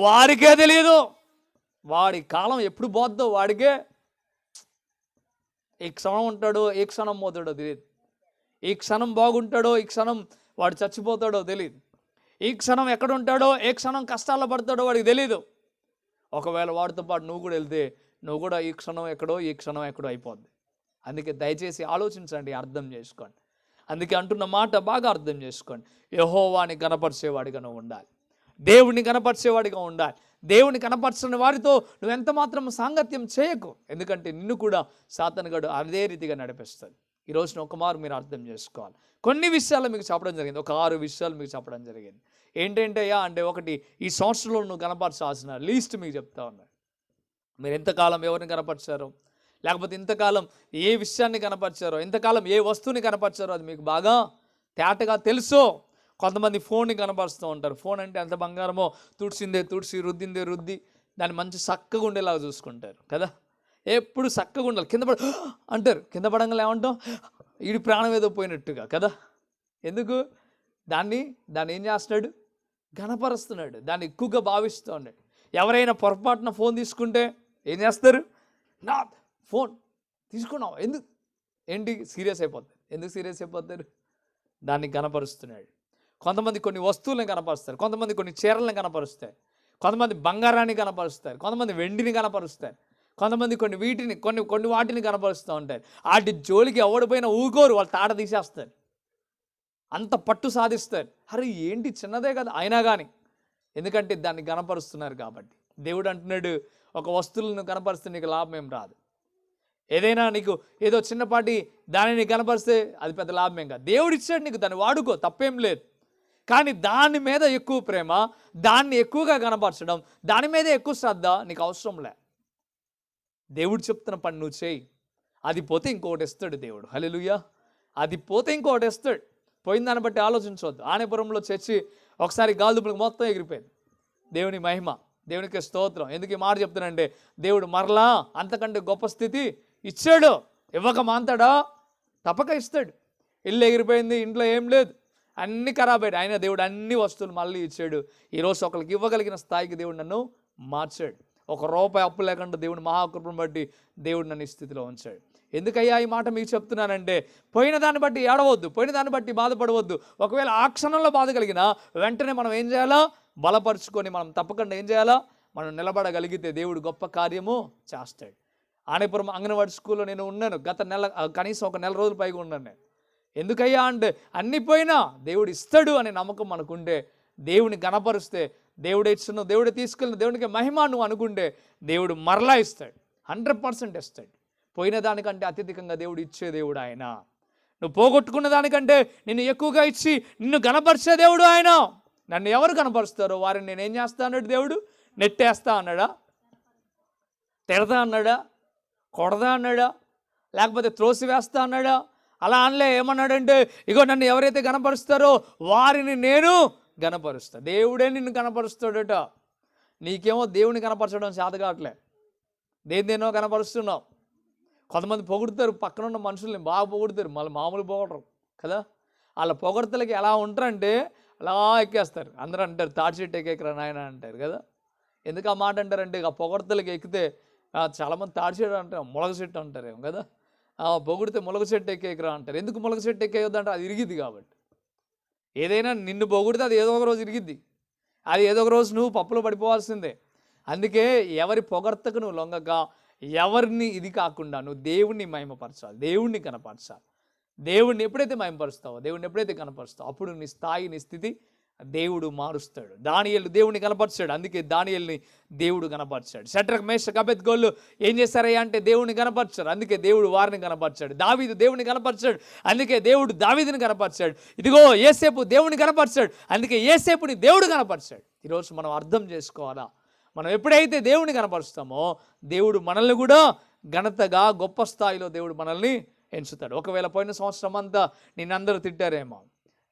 వారికే తెలియదు. వాడి కాలం ఎప్పుడు పోద్దో వాడికే. ఈ క్షణం ఉంటాడో ఏ క్షణం పోతాడో తెలియదు. ఈ క్షణం బాగుంటాడో ఈ క్షణం వాడు చచ్చిపోతాడో తెలియదు. ఈ క్షణం ఎక్కడ ఉంటాడో ఏ క్షణం కష్టాల్లో పడతాడో వాడికి తెలీదు. ఒకవేళ వాడితో పాటు నువ్వు కూడా వెళ్తే నువ్వు కూడా ఈ క్షణం ఎక్కడో ఈ క్షణం ఎక్కడో అయిపోద్ది. అందుకే దయచేసి ఆలోచించండి, అర్థం చేసుకోండి. అందుకే అంటున్న మాట బాగా అర్థం చేసుకోండి. యెహోవాని కనపరిచేవాడిగా నువ్వు ఉండాలి, దేవుడిని కనపరిచేవాడిగా ఉండాలి. దేవుని కనపరచని వారితో నువ్వు ఎంత మాత్రం సాంగత్యం చేయకు, ఎందుకంటే నిన్ను కూడా సాతానుగాడు అదే రీతిగా నడిపిస్తాడు. ఈ రోజున ఒక మారు మీరు అర్థం చేసుకోవాలి. కొన్ని విషయాలు మీకు చెప్పడం జరిగింది, ఒక 6 విషయాలు మీకు చెప్పడం జరిగింది. ఏంటంటయ్యా అంటే, ఒకటి, ఈ సంవత్సరంలో నువ్వు కనపరచాల్సిన లీస్ట్ మీకు చెప్తా ఉన్నాను. మీరు ఎంతకాలం ఎవరిని కనపరిచారో, లేకపోతే ఇంతకాలం ఏ విషయాన్ని కనపరిచారో, ఇంతకాలం ఏ వస్తువుని కనపరిచారో అది మీకు బాగా తేటగా తెలుసో. కొంతమంది ఫోన్ని కనపరుస్తూ ఉంటారు. ఫోన్ అంటే ఎంత బంగారమో, తుడిసిందే తుడిసి, రుద్దిందే రుద్ది, దాన్ని మంచి చక్కగా ఉండేలాగా చూసుకుంటారు కదా. ఎప్పుడు చక్కగా ఉండాలి. కింద పడ అంటారు, కింద పడంగా ఏమంటాం, వీడి ప్రాణం ఏదో పోయినట్టుగా కదా. ఎందుకు? దాన్ని ఏం చేస్తున్నాడు, ఘనపరుస్తున్నాడు, దాన్ని ఎక్కువగా భావిస్తూ ఉన్నాడు. ఎవరైనా పొరపాటున ఫోన్ తీసుకుంటే ఏం చేస్తారు, నా ఫోన్ తీసుకున్నావు ఎందుకు, ఏంటి సీరియస్ అయిపోతారు. ఎందుకు సీరియస్ అయిపోతారు? దాన్ని కనపరుస్తున్నాడు. కొంతమంది కొన్ని వస్తువులను కనపరుస్తారు, కొంతమంది కొన్ని చీరలను కనపరుస్తారు, కొంతమంది బంగారాన్ని కనపరుస్తారు, కొంతమంది వెండిని కనపరుస్తారు, కొంతమంది కొన్ని వాటిని కనపరుస్తూ ఉంటారు. వాటి జోలికి ఎవడిపోయినా ఊరుకోరు, వాళ్ళు తాట తీసేస్తారు, అంత పట్టు సాధిస్తారు. అరే ఏంటి చిన్నదే కదా అయినా కానీ, ఎందుకంటే దాన్ని కనపరుస్తున్నారు కాబట్టి. దేవుడు అంటున్నాడు, ఒక వస్తువులను కనపరిస్తే నీకు లాభం ఏం రాదు. ఏదైనా నీకు ఏదో చిన్నపాటి దానిని కనపరిస్తే అది పెద్ద లాభమేం కాదు. దేవుడు ఇచ్చాడు నీకు, దాన్ని వాడుకో, తప్పేం లేదు. కానీ దాని మీద ఎక్కువ ప్రేమ, దాన్ని ఎక్కువగా కనపరచడం, దాని మీద ఎక్కువ శ్రద్ధ నీకు అవసరం లే. దేవుడు చెప్తున్న పని నువ్వు చేయి, అది పోతే ఇంకొకటి ఇస్తాడు దేవుడు. హల్లెలూయా. అది పోతే ఇంకొకటి ఇస్తాడు. పోయిన దాన్ని బట్టి ఆలోచించవద్దు. ఆనేపురంలో చర్చి ఒకసారి గాలిదుపులకు మొత్తం ఎగిరిపోయింది. దేవుని మహిమ, దేవునికి స్తోత్రం. ఎందుకు ఈ మాట చెప్తానంటే, దేవుడు మరలా అంతకంటే గొప్ప స్థితి ఇచ్చాడు. ఇవ్వక మాంతాడా? తప్పక ఇస్తాడు. ఇల్లు ఎగిరిపోయింది, ఇంట్లో ఏం లేదు, అన్నీ ఖరాబ్ అయ్యాడు. ఆయన దేవుడు అన్ని వస్తువులు మళ్ళీ ఇచ్చాడు. ఈరోజు ఒకరికి ఇవ్వగలిగిన స్థాయికి దేవుడు నన్ను మార్చాడు. ₹1 అప్పు లేకుండా దేవుడు మహాకృపను బట్టి దేవుడు నన్ను ఈ స్థితిలో ఉంచాడు. ఎందుకయ్యా ఈ మాట మీకు చెప్తున్నానంటే, పోయిన దాన్ని బట్టి ఏడవద్దు, పోయిన దాన్ని బట్టి బాధపడవద్దు. ఒకవేళ ఆ క్షణంలో బాధ కలిగినా వెంటనే మనం ఏం చేయాలా, బలపరుచుకొని మనం తప్పకుండా ఏం చేయాలా, మనం నిలబడగలిగితే దేవుడు గొప్ప కార్యము చేస్తాడు. ఆనేపురం అంగన్వాడీ స్కూల్లో నేను ఉన్నాను కనీసం ఒక నెల రోజులు పైగా ఉన్నాను నేను. ఎందుకయ్యా అంటే, అన్ని పోయినా దేవుడు ఇస్తాడు అనే నమ్మకం మనకుంటే, దేవుని గణపరుస్తే, దేవుడే ఇచ్చిన, దేవుడే తీసుకెళ్ళిన, దేవునికి మహిమ నువ్వు అనుకుంటే దేవుడు మరలా ఇస్తాడు, 100% ఇస్తాడు. పోయిన దానికంటే అత్యధికంగా దేవుడు ఇచ్చే దేవుడు ఆయన. నువ్వు పోగొట్టుకున్న దానికంటే నిన్ను ఎక్కువగా ఇచ్చి నిన్ను గణపరిచే దేవుడు ఆయన. నన్ను ఎవరు కనపరుస్తారో వారిని నేనేం చేస్తా అన్నాడు దేవుడు? నెట్టేస్తా అన్నాడా? తిడతా అన్నాడా? కొడదా అన్నాడా? లేకపోతే త్రోసివేస్తా అన్నాడా? అలా అనలే. ఏమన్నాడంటే, ఇగో నన్ను ఎవరైతే గణపరుస్తారో వారిని నేను గణపరుస్తా. దేవుడే నిన్ను కనపరుస్తాడట. నీకేమో దేవుని కనపరచడం చేత కావట్లే, దేన్నో కనపరుస్తున్నావు. కొంతమంది పొగుడుతారు, పక్కన ఉన్న మనుషుల్ని బాగా పొగుడుతారు, మళ్ళీ మామూలు పొగడరు కదా. వాళ్ళ పొగడతలకి ఎలా ఉంటారంటే అలా ఎక్కేస్తారు. అందరూ అంటారు, తాటి చెట్టు ఎక్కేకరా నాయన అంటారు కదా. ఎందుకు ఆ మాట అంటారంటే, ఇక పొగడతలకి ఎక్కితే చాలామంది తాటి చెట్టు అంటారు, ములగ చెట్టు అంటారేమో కదా. పొగిడితే ములగ చెట్టు ఎక్కేకరా అంటారు. ఎందుకు ములగ చెట్టు ఎక్కేయొద్దంటే, అది ఇరిగిద్ది కాబట్టి. ఏదైనా నిన్ను పొగిడితే అది ఏదో ఒక రోజు ఇరిగిద్ది, అది ఏదో ఒక రోజు నువ్వు పప్పులో పడిపోవాల్సిందే. అందుకే ఎవరి పొగడ్తకు నువ్వు లొంగక, ఎవరిని ఇది కాకుండా నువ్వు దేవుణ్ణి మహిమపరచాలి, దేవుణ్ణి కనపరచాలి. దేవుణ్ణి ఎప్పుడైతే మహిమపరుస్తావో, దేవుణ్ణి ఎప్పుడైతే కనపరుస్తావో, అప్పుడు నీ స్థాయి, నీ స్థితి దేవుడు మారుస్తాడు. దానియేలు దేవుని కనపరిచాడు, అందుకే దానియేలుని దేవుడు కనపరిచాడు. షడ్రక్ మేషక్ అబేద్గోలు ఏం చేశారయ్యా అంటే దేవుని కనపరిచారు, అందుకే దేవుడు వారిని కనపరిచాడు. దావీదు దేవుని కనపరిచాడు, అందుకే దేవుడు దావీదుని కనపరిచాడు. ఇదిగో యేసేపు దేవుని కనపరిచాడు, అందుకే యేసేపుని దేవుడు కనపరిచాడు. ఈరోజు మనం అర్థం చేసుకోవాలా, మనం ఎప్పుడైతే దేవుని కనపరుస్తామో దేవుడు మనల్ని కూడా ఘనతగా గొప్ప స్థాయిలో దేవుడు మనల్ని ఎంచుతాడు. ఒకవేళ పోయిన సంవత్సరం అంతా నిన్నందరూ తిట్టారేమో,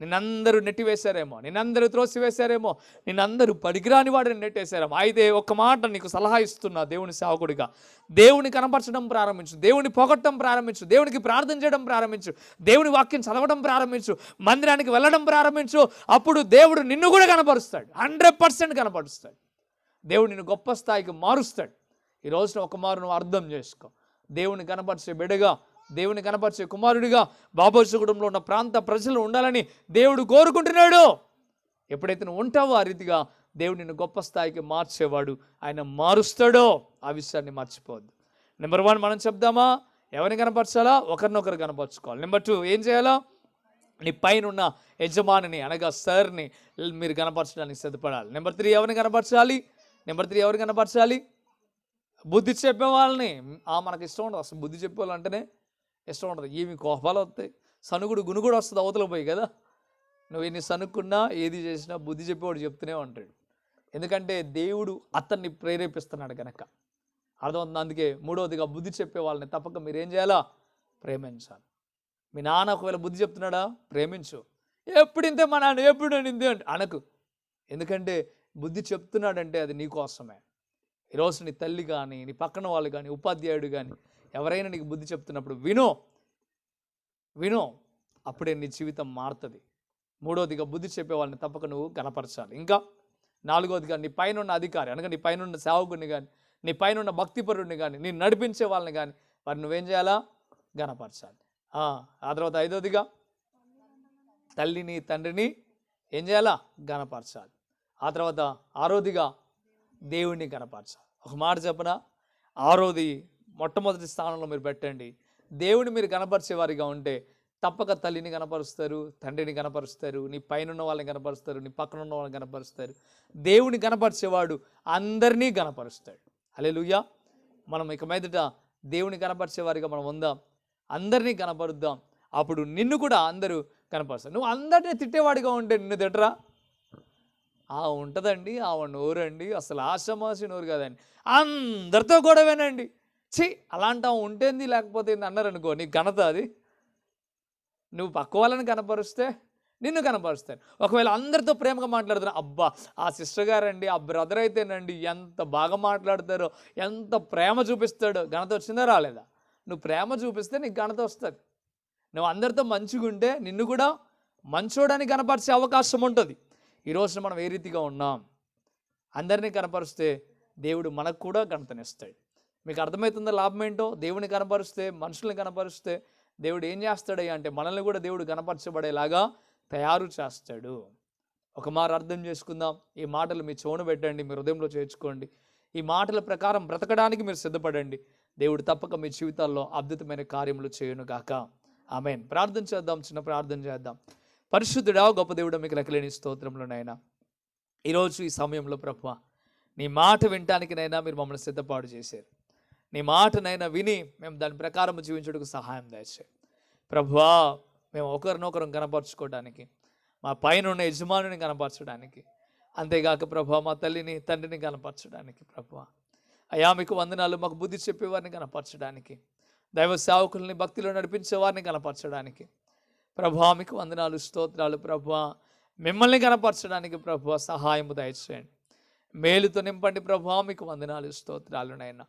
నిన్నందరూ నెట్టివేశారేమో, నిన్నందరూ త్రోసివేశారేమో, నిన్నందరూ పనికిరాని వాడిని నెట్టేశారేమో. అయితే ఒక్క మాట నీకు సలహా ఇస్తున్నా దేవుని సేవకుడిగా, దేవుని కనపరచడం ప్రారంభించు, దేవుని పొగట్టడం ప్రారంభించు, దేవునికి ప్రార్థన చేయడం ప్రారంభించు, దేవుని వాక్యం చదవడం ప్రారంభించు, మందిరానికి వెళ్ళడం ప్రారంభించు. అప్పుడు దేవుడు నిన్ను కూడా కనపరుస్తాడు, 100% కనపరుస్తాడు. దేవుడు నిన్ను గొప్ప స్థాయికి మారుస్తాడు. ఈ రోజున ఒక మారు నువ్వు అర్థం చేసుకో. దేవుని కనపరిచే బిడ్డగా, దేవుని కనపరిచే కుమారుడిగా బాబోసుగూడెంలో ఉన్న ప్రాంత ప్రజలు ఉండాలని దేవుడు కోరుకుంటున్నాడు. ఎప్పుడైతే నువ్వు ఉంటావో ఆ రీతిగా దేవుడు నిన్ను గొప్ప స్థాయికి మార్చేవాడు, ఆయన మారుస్తాడో. ఆ విషయాన్ని మర్చిపోవద్దు. నెంబర్ 1 మనం చెప్దామా, ఎవరిని కనపరచాలా? ఒకరినొకరు కనపరచుకోవాలి. నెంబర్ 2 ఏం చేయాలా? నీ పైన ఉన్న యజమానిని అనగా సార్ని మీరు కనపరచడానికి సిద్ధపడాలి. నెంబర్ 3 ఎవరిని కనపరచాలి? ఎవరిని కనపరచాలి? బుద్ధి చెప్పే వాళ్ళని. మనకు ఇష్టం ఉండదు అసలు, బుద్ధి చెప్పేవాళ్ళంటేనే ఇష్టం ఉండదు. ఏమి కోపాలు వస్తాయి, సనుగుడు గునుగుడు వస్తుంది అవతల పోయి కదా. నువ్వు ఎన్ని సనుక్కున్నా ఏది చేసినా బుద్ధి చెప్పేవాడు చెప్తూనే ఉంటాడు. ఎందుకంటే దేవుడు అతన్ని ప్రేరేపిస్తున్నాడు కనుక. అర్థమవుతుంది. అందుకే 3వదిగా బుద్ధి చెప్పే వాళ్ళని తప్పక మీరేం చేయాలా? ప్రేమించాలి. మీ నాన్న ఒకవేళ బుద్ధి చెప్తున్నాడా? ప్రేమించు. ఎప్పుడు ఇంతే మా నాన్న, ఎప్పుడు ఇంతే అంటే అనకు. ఎందుకంటే బుద్ధి చెప్తున్నాడంటే అది నీకోసమే. ఈరోజు నీ తల్లి కానీ, నీ పక్కన వాళ్ళు కానీ, ఉపాధ్యాయుడు కానీ ఎవరైనా నీకు బుద్ధి చెప్తున్నప్పుడు వినో, అప్పుడే నీ జీవితం మారుతుంది. 3వదిగా బుద్ధి చెప్పే వాళ్ళని తప్పక నువ్వు కనపరచాలి. ఇంకా 4వదిగా నీ పైన ఉన్న అధికారి అనగా నీ పైన ఉన్న సేవకుడిని కానీ, నీ పైన ఉన్న భక్తిపరుడిని కానీ, నీ నడిపించే వాళ్ళని కానీ వారిని నువ్వేం చేయాలా? గనపరచాలి. ఆ తర్వాత 5వదిగా తల్లిని తండ్రిని ఏం చేయాలా? గనపరచాలి. ఆ తర్వాత 6వదిగా దేవుణ్ణి కనపరచాలి. ఒక మాట చెప్పనా, 6వది మొట్టమొదటి స్థానంలో మీరు పెట్టండి. దేవుని మీరు కనపరిచేవారిగా ఉంటే తప్పక తల్లిని కనపరుస్తారు, తండ్రిని కనపరుస్తారు, నీ పైన ఉన్న వాళ్ళని కనపరుస్తారు, నీ పక్కన ఉన్న వాళ్ళని కనపరుస్తారు. దేవుని కనపరిచేవాడు అందరినీ కనపరుస్తాడు. హల్లెలూయా. మనం ఇక మీదట దేవుని కనపరిచేవారిగా మనం ఉందాం, అందరినీ కనపరుద్దాం. అప్పుడు నిన్ను కూడా అందరూ కనపరుస్తారు. నువ్వు అందరినీ తిట్టేవాడిగా ఉంటే నిన్ను తిట్టరా? ఉంటుందండి, నోరండి అసలు ఆషమాసి నోరు కదండి, అందరితో గొడవేనండి, అలాంటి ఉంటేంది లేకపోతే ఏంది అన్నారు అనుకో, నీకు ఘనత అది. నువ్వు పక్క వాళ్ళని కనపరుస్తే నిన్ను కనపరుస్తాను. ఒకవేళ అందరితో ప్రేమగా మాట్లాడుతున్నా, అబ్బా ఆ సిస్టర్ గారండి, ఆ బ్రదర్ అయితేనండి ఎంత బాగా మాట్లాడతారో, ఎంత ప్రేమ చూపిస్తాడో, ఘనత వచ్చిందా రాలేదా? నువ్వు ప్రేమ చూపిస్తే నీకు ఘనత వస్తుంది. నువ్వు అందరితో మంచిగా ఉంటే నిన్ను కూడా మంచోడని కనపరిచే అవకాశం ఉంటుంది. ఈరోజు మనం ఏ రీతిగా ఉన్నాం? అందరినీ కనపరిస్తే దేవుడు మనకు కూడా ఘనతనిస్తాడు. మీకు అర్థమవుతుందా లాభం ఏంటో? దేవుని కనపరిస్తే, మనుషుల్ని కనపరిస్తే దేవుడు ఏం చేస్తాడయ్యా అంటే మనల్ని కూడా దేవుడు కనపరచబడేలాగా తయారు చేస్తాడు. ఒక మారు అర్థం చేసుకుందాం. ఈ మాటలు మీ చెవున పెట్టండి, మీ హృదయంలో చేర్చుకోండి. ఈ మాటల ప్రకారం బ్రతకడానికి మీరు సిద్ధపడండి. దేవుడు తప్పక మీ జీవితాల్లో అద్భుతమైన కార్యములు చేయును గాక. ఆమేన్. ప్రార్థన చేద్దాం, చిన్న ప్రార్థన చేద్దాం. పరిశుద్ధుడా, గొప్ప దేవుడా, మీకు లెక్కలేని స్తోత్రములనైనా ఈరోజు ఈ సమయంలో ప్రభువా, నీ మాట వినటానికినైనా మీరు మమ్మల్ని సిద్ధపాటు చేశారు. నీ మాటనైనా విని మేము దాని ప్రకారం జీవించడానికి సహాయం దయచేయండి ప్రభువా. మేము ఒకరినొకరం కనపరచుకోవడానికి, మా పైన ఉన్న యజమానుని కనపరచడానికి, అంతేగాక ప్రభువా మా తల్లిని తండ్రిని కనపరచడానికి ప్రభువా. అయ్యా మీకు వందనాలు. మాకు బుద్ధి చెప్పేవారిని కనపరచడానికి, దైవ సేవకుల్ని భక్తిలో నడిపించేవారిని కనపరచడానికి ప్రభువా మీకు వందనాలు, స్తోత్రాలు ప్రభువా. మిమ్మల్ని కనపరచడానికి ప్రభువా సహాయము దయచేయండి, మేలుతో నింపండి ప్రభువా. మీకు వందనాలు, స్తోత్రాలు నైనా.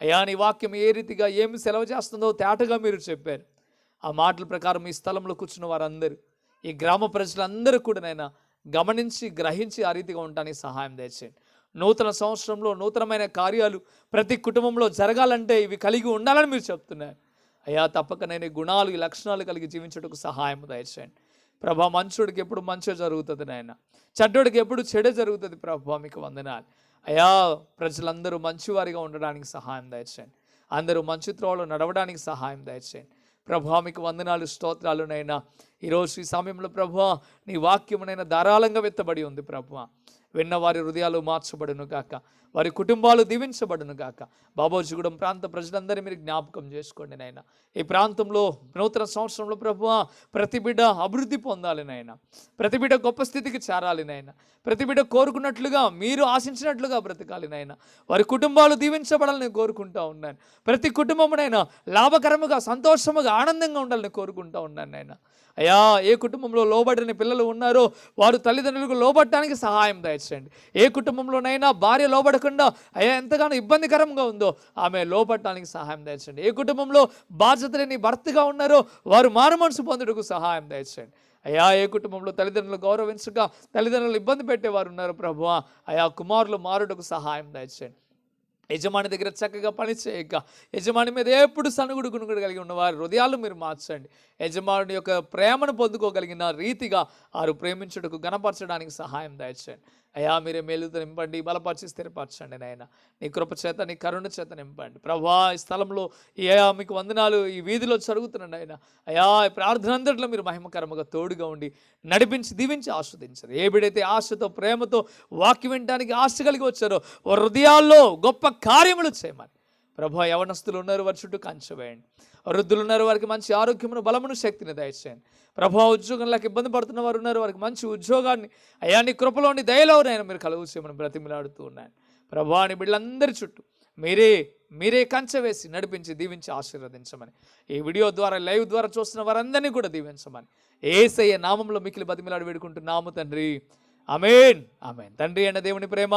అయ్యా నీ వాక్యం ఏ రీతిగా ఏమి సెలవు చేస్తుందో తేటగా మీరు చెప్పారు. ఆ మాటల ప్రకారం ఈ స్థలంలో కూర్చున్న వారందరూ, ఈ గ్రామ ప్రజలందరూ కూడా నైనా గమనించి గ్రహించి ఆ రీతిగా ఉండడానికి సహాయం దయచేయండి. నూతన సంవత్సరంలో నూతనమైన కార్యాలు ప్రతి కుటుంబంలో జరగాలంటే ఇవి కలిగి ఉండాలని మీరు చెప్తున్నారు. అయ్యా తప్పక నేను ఈ గుణాలు, ఈ లక్షణాలు కలిగి జీవించడానికి సహాయం దయచేయండి ప్రభా. మంచోడికి ఎప్పుడు మంచే జరుగుతుంది నాయన, చెడ్డోడికి ఎప్పుడు చెడే జరుగుతుంది ప్రభా. మీకు వందనాలు అయ్యా. ప్రజలందరూ మంచివారిగా ఉండడానికి సహాయం దయచేయండి, అందరూ మంచి త్రోవలో నడవడానికి సహాయం దయచేయండి ప్రభా. మీకు వందనాలు, స్తోత్రాలునైనా. ఈరోజు ఈ సమయంలో ప్రభా నీ వాక్యమునైనా ధారాళంగా వెత్తబడి ఉంది ప్రభా. విన్న వారి హృదయాలు మార్చబడును గాక, వారి కుటుంబాలు దీవించబడును గాక. బాబోజీగూడెం ప్రాంత ప్రజలందరినీ మీరు జ్ఞాపకం చేసుకోండి నాయన. ఈ ప్రాంతంలో నూతన సంవత్సరంలో ప్రభువా ప్రతి బిడ్డ అభివృద్ధి పొందాలి నాయన, ప్రతి బిడ్డ గొప్ప స్థితికి చేరాలి నాయన, ప్రతి బిడ్డ కోరుకున్నట్లుగా మీరు ఆశించినట్లుగా బ్రతకాలి నాయన. వారి కుటుంబాలు దీవించబడాలని కోరుకుంటా ఉన్నాను. ప్రతి కుటుంబమునైనా లాభకరముగా, సంతోషముగా, ఆనందంగా ఉండాలని కోరుకుంటా ఉన్నాను నాయన. అయ్యా, ఏ కుటుంబంలో లోబడని పిల్లలు ఉన్నారో వారు తల్లిదండ్రులకు లోబడటానికి సహాయం దయచేయండి. ఏ కుటుంబంలోనైనా భార్య లోబడకుండా అయ్యా ఎంతగానో ఇబ్బందికరంగా ఉందో ఆమె లోబడటానికి సహాయం దయచేయండి. ఏ కుటుంబంలో బాధ్యత లేని భర్తగా ఉన్నారో వారు మారు మనసు పొందుటకు సహాయం దయచేయండి. అయ్యా, ఏ కుటుంబంలో తల్లిదండ్రులు గౌరవించక తల్లిదండ్రులు ఇబ్బంది పెట్టేవారు ఉన్నారు ప్రభువా, అయా కుమారులు మారుటకు సహాయం దయచేయండి. యజమాని దగ్గర చక్కగా పని చేయక యజమాని మీద ఎప్పుడు సనుగుడు గునుగుడు కలిగి ఉన్నవారి హృదయాలు మీరు మార్చండి. యజమానుడి యొక్క ప్రేమను పొందుకోగలిగిన రీతిగా వారు ప్రేమించుటకు గణపరచడానికి సహాయం దయచేయండి. అయ్యా, మీరే మేలుతో నింపండి, బలపరిచి స్థిరపరచండి నాయన. నీ కృప చేత, నీ కరుణ చేత నింపండి ప్రభా. ఈ స్థలంలో అయ్యా మీకు వందనాలు, ఈ వీధిలో జరుగుతున్నాడు ఆయన. అయ్యా, ఈ ప్రార్థన అంతట్లో మీరు మహిమకరముగా తోడుగా ఉండి నడిపించి దీవించి ఆస్వాదించారు. ఏ బిడైతే ఆశతో ప్రేమతో వాక్యం వినడానికి ఆశ కలిగి వచ్చారో వారి హృదయాల్లో గొప్ప కార్యములు చేయమని ప్రభా. యవనస్తులు ఉన్నారు, వారి చుట్టూ కంచె వేయండి. వృద్ధులు ఉన్నారు, వారికి మంచి ఆరోగ్యమును, బలమును, శక్తిని దయచేయండి ప్రభా. ఉద్యోగంలోకి ఇబ్బంది పడుతున్న వారు ఉన్నారు, వారికి మంచి ఉద్యోగాన్ని అయ్యా నీ కృపలోని దయలోనైనా మీరు కలుగు చేయమని బ్రతిమిలాడుతూ ఉన్నాను ప్రభా. నీ బిడ్డలందరి చుట్టూ మీరే కంచె వేసి నడిపించి దీవించి ఆశీర్వదించమని, ఈ వీడియో ద్వారా లైవ్ ద్వారా చూస్తున్న వారందరినీ కూడా దీవించమని యేసయ్య నామంలో మిక్కిలి బతిమిలాడి వేడుకుంటున్నాము తండ్రి. ఆమేన్, ఆమేన్. తండ్రి అయిన దేవుని ప్రేమ,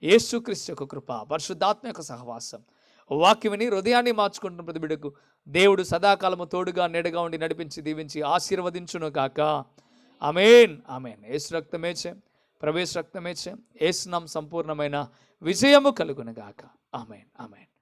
యేసుక్రీస్తు యొక్క కృప, పరిశుద్ధాత్మ యొక్క సహవాసం, వాక్యమని హృదయాన్ని మార్చుకుంటున్న ప్రతి బిడ్డకు దేవుడు సదాకాలము తోడుగా నీడగా ఉండి నడిపించి దీవించి ఆశీర్వదించును గాక. ఆమేన్, ఆమేన్. యేసు రక్తమేచే, ప్రవేశ రక్తమేచే, యేసు నామమున సంపూర్ణమైన విజయము కలుగును గాక. ఆమేన్, ఆమేన్.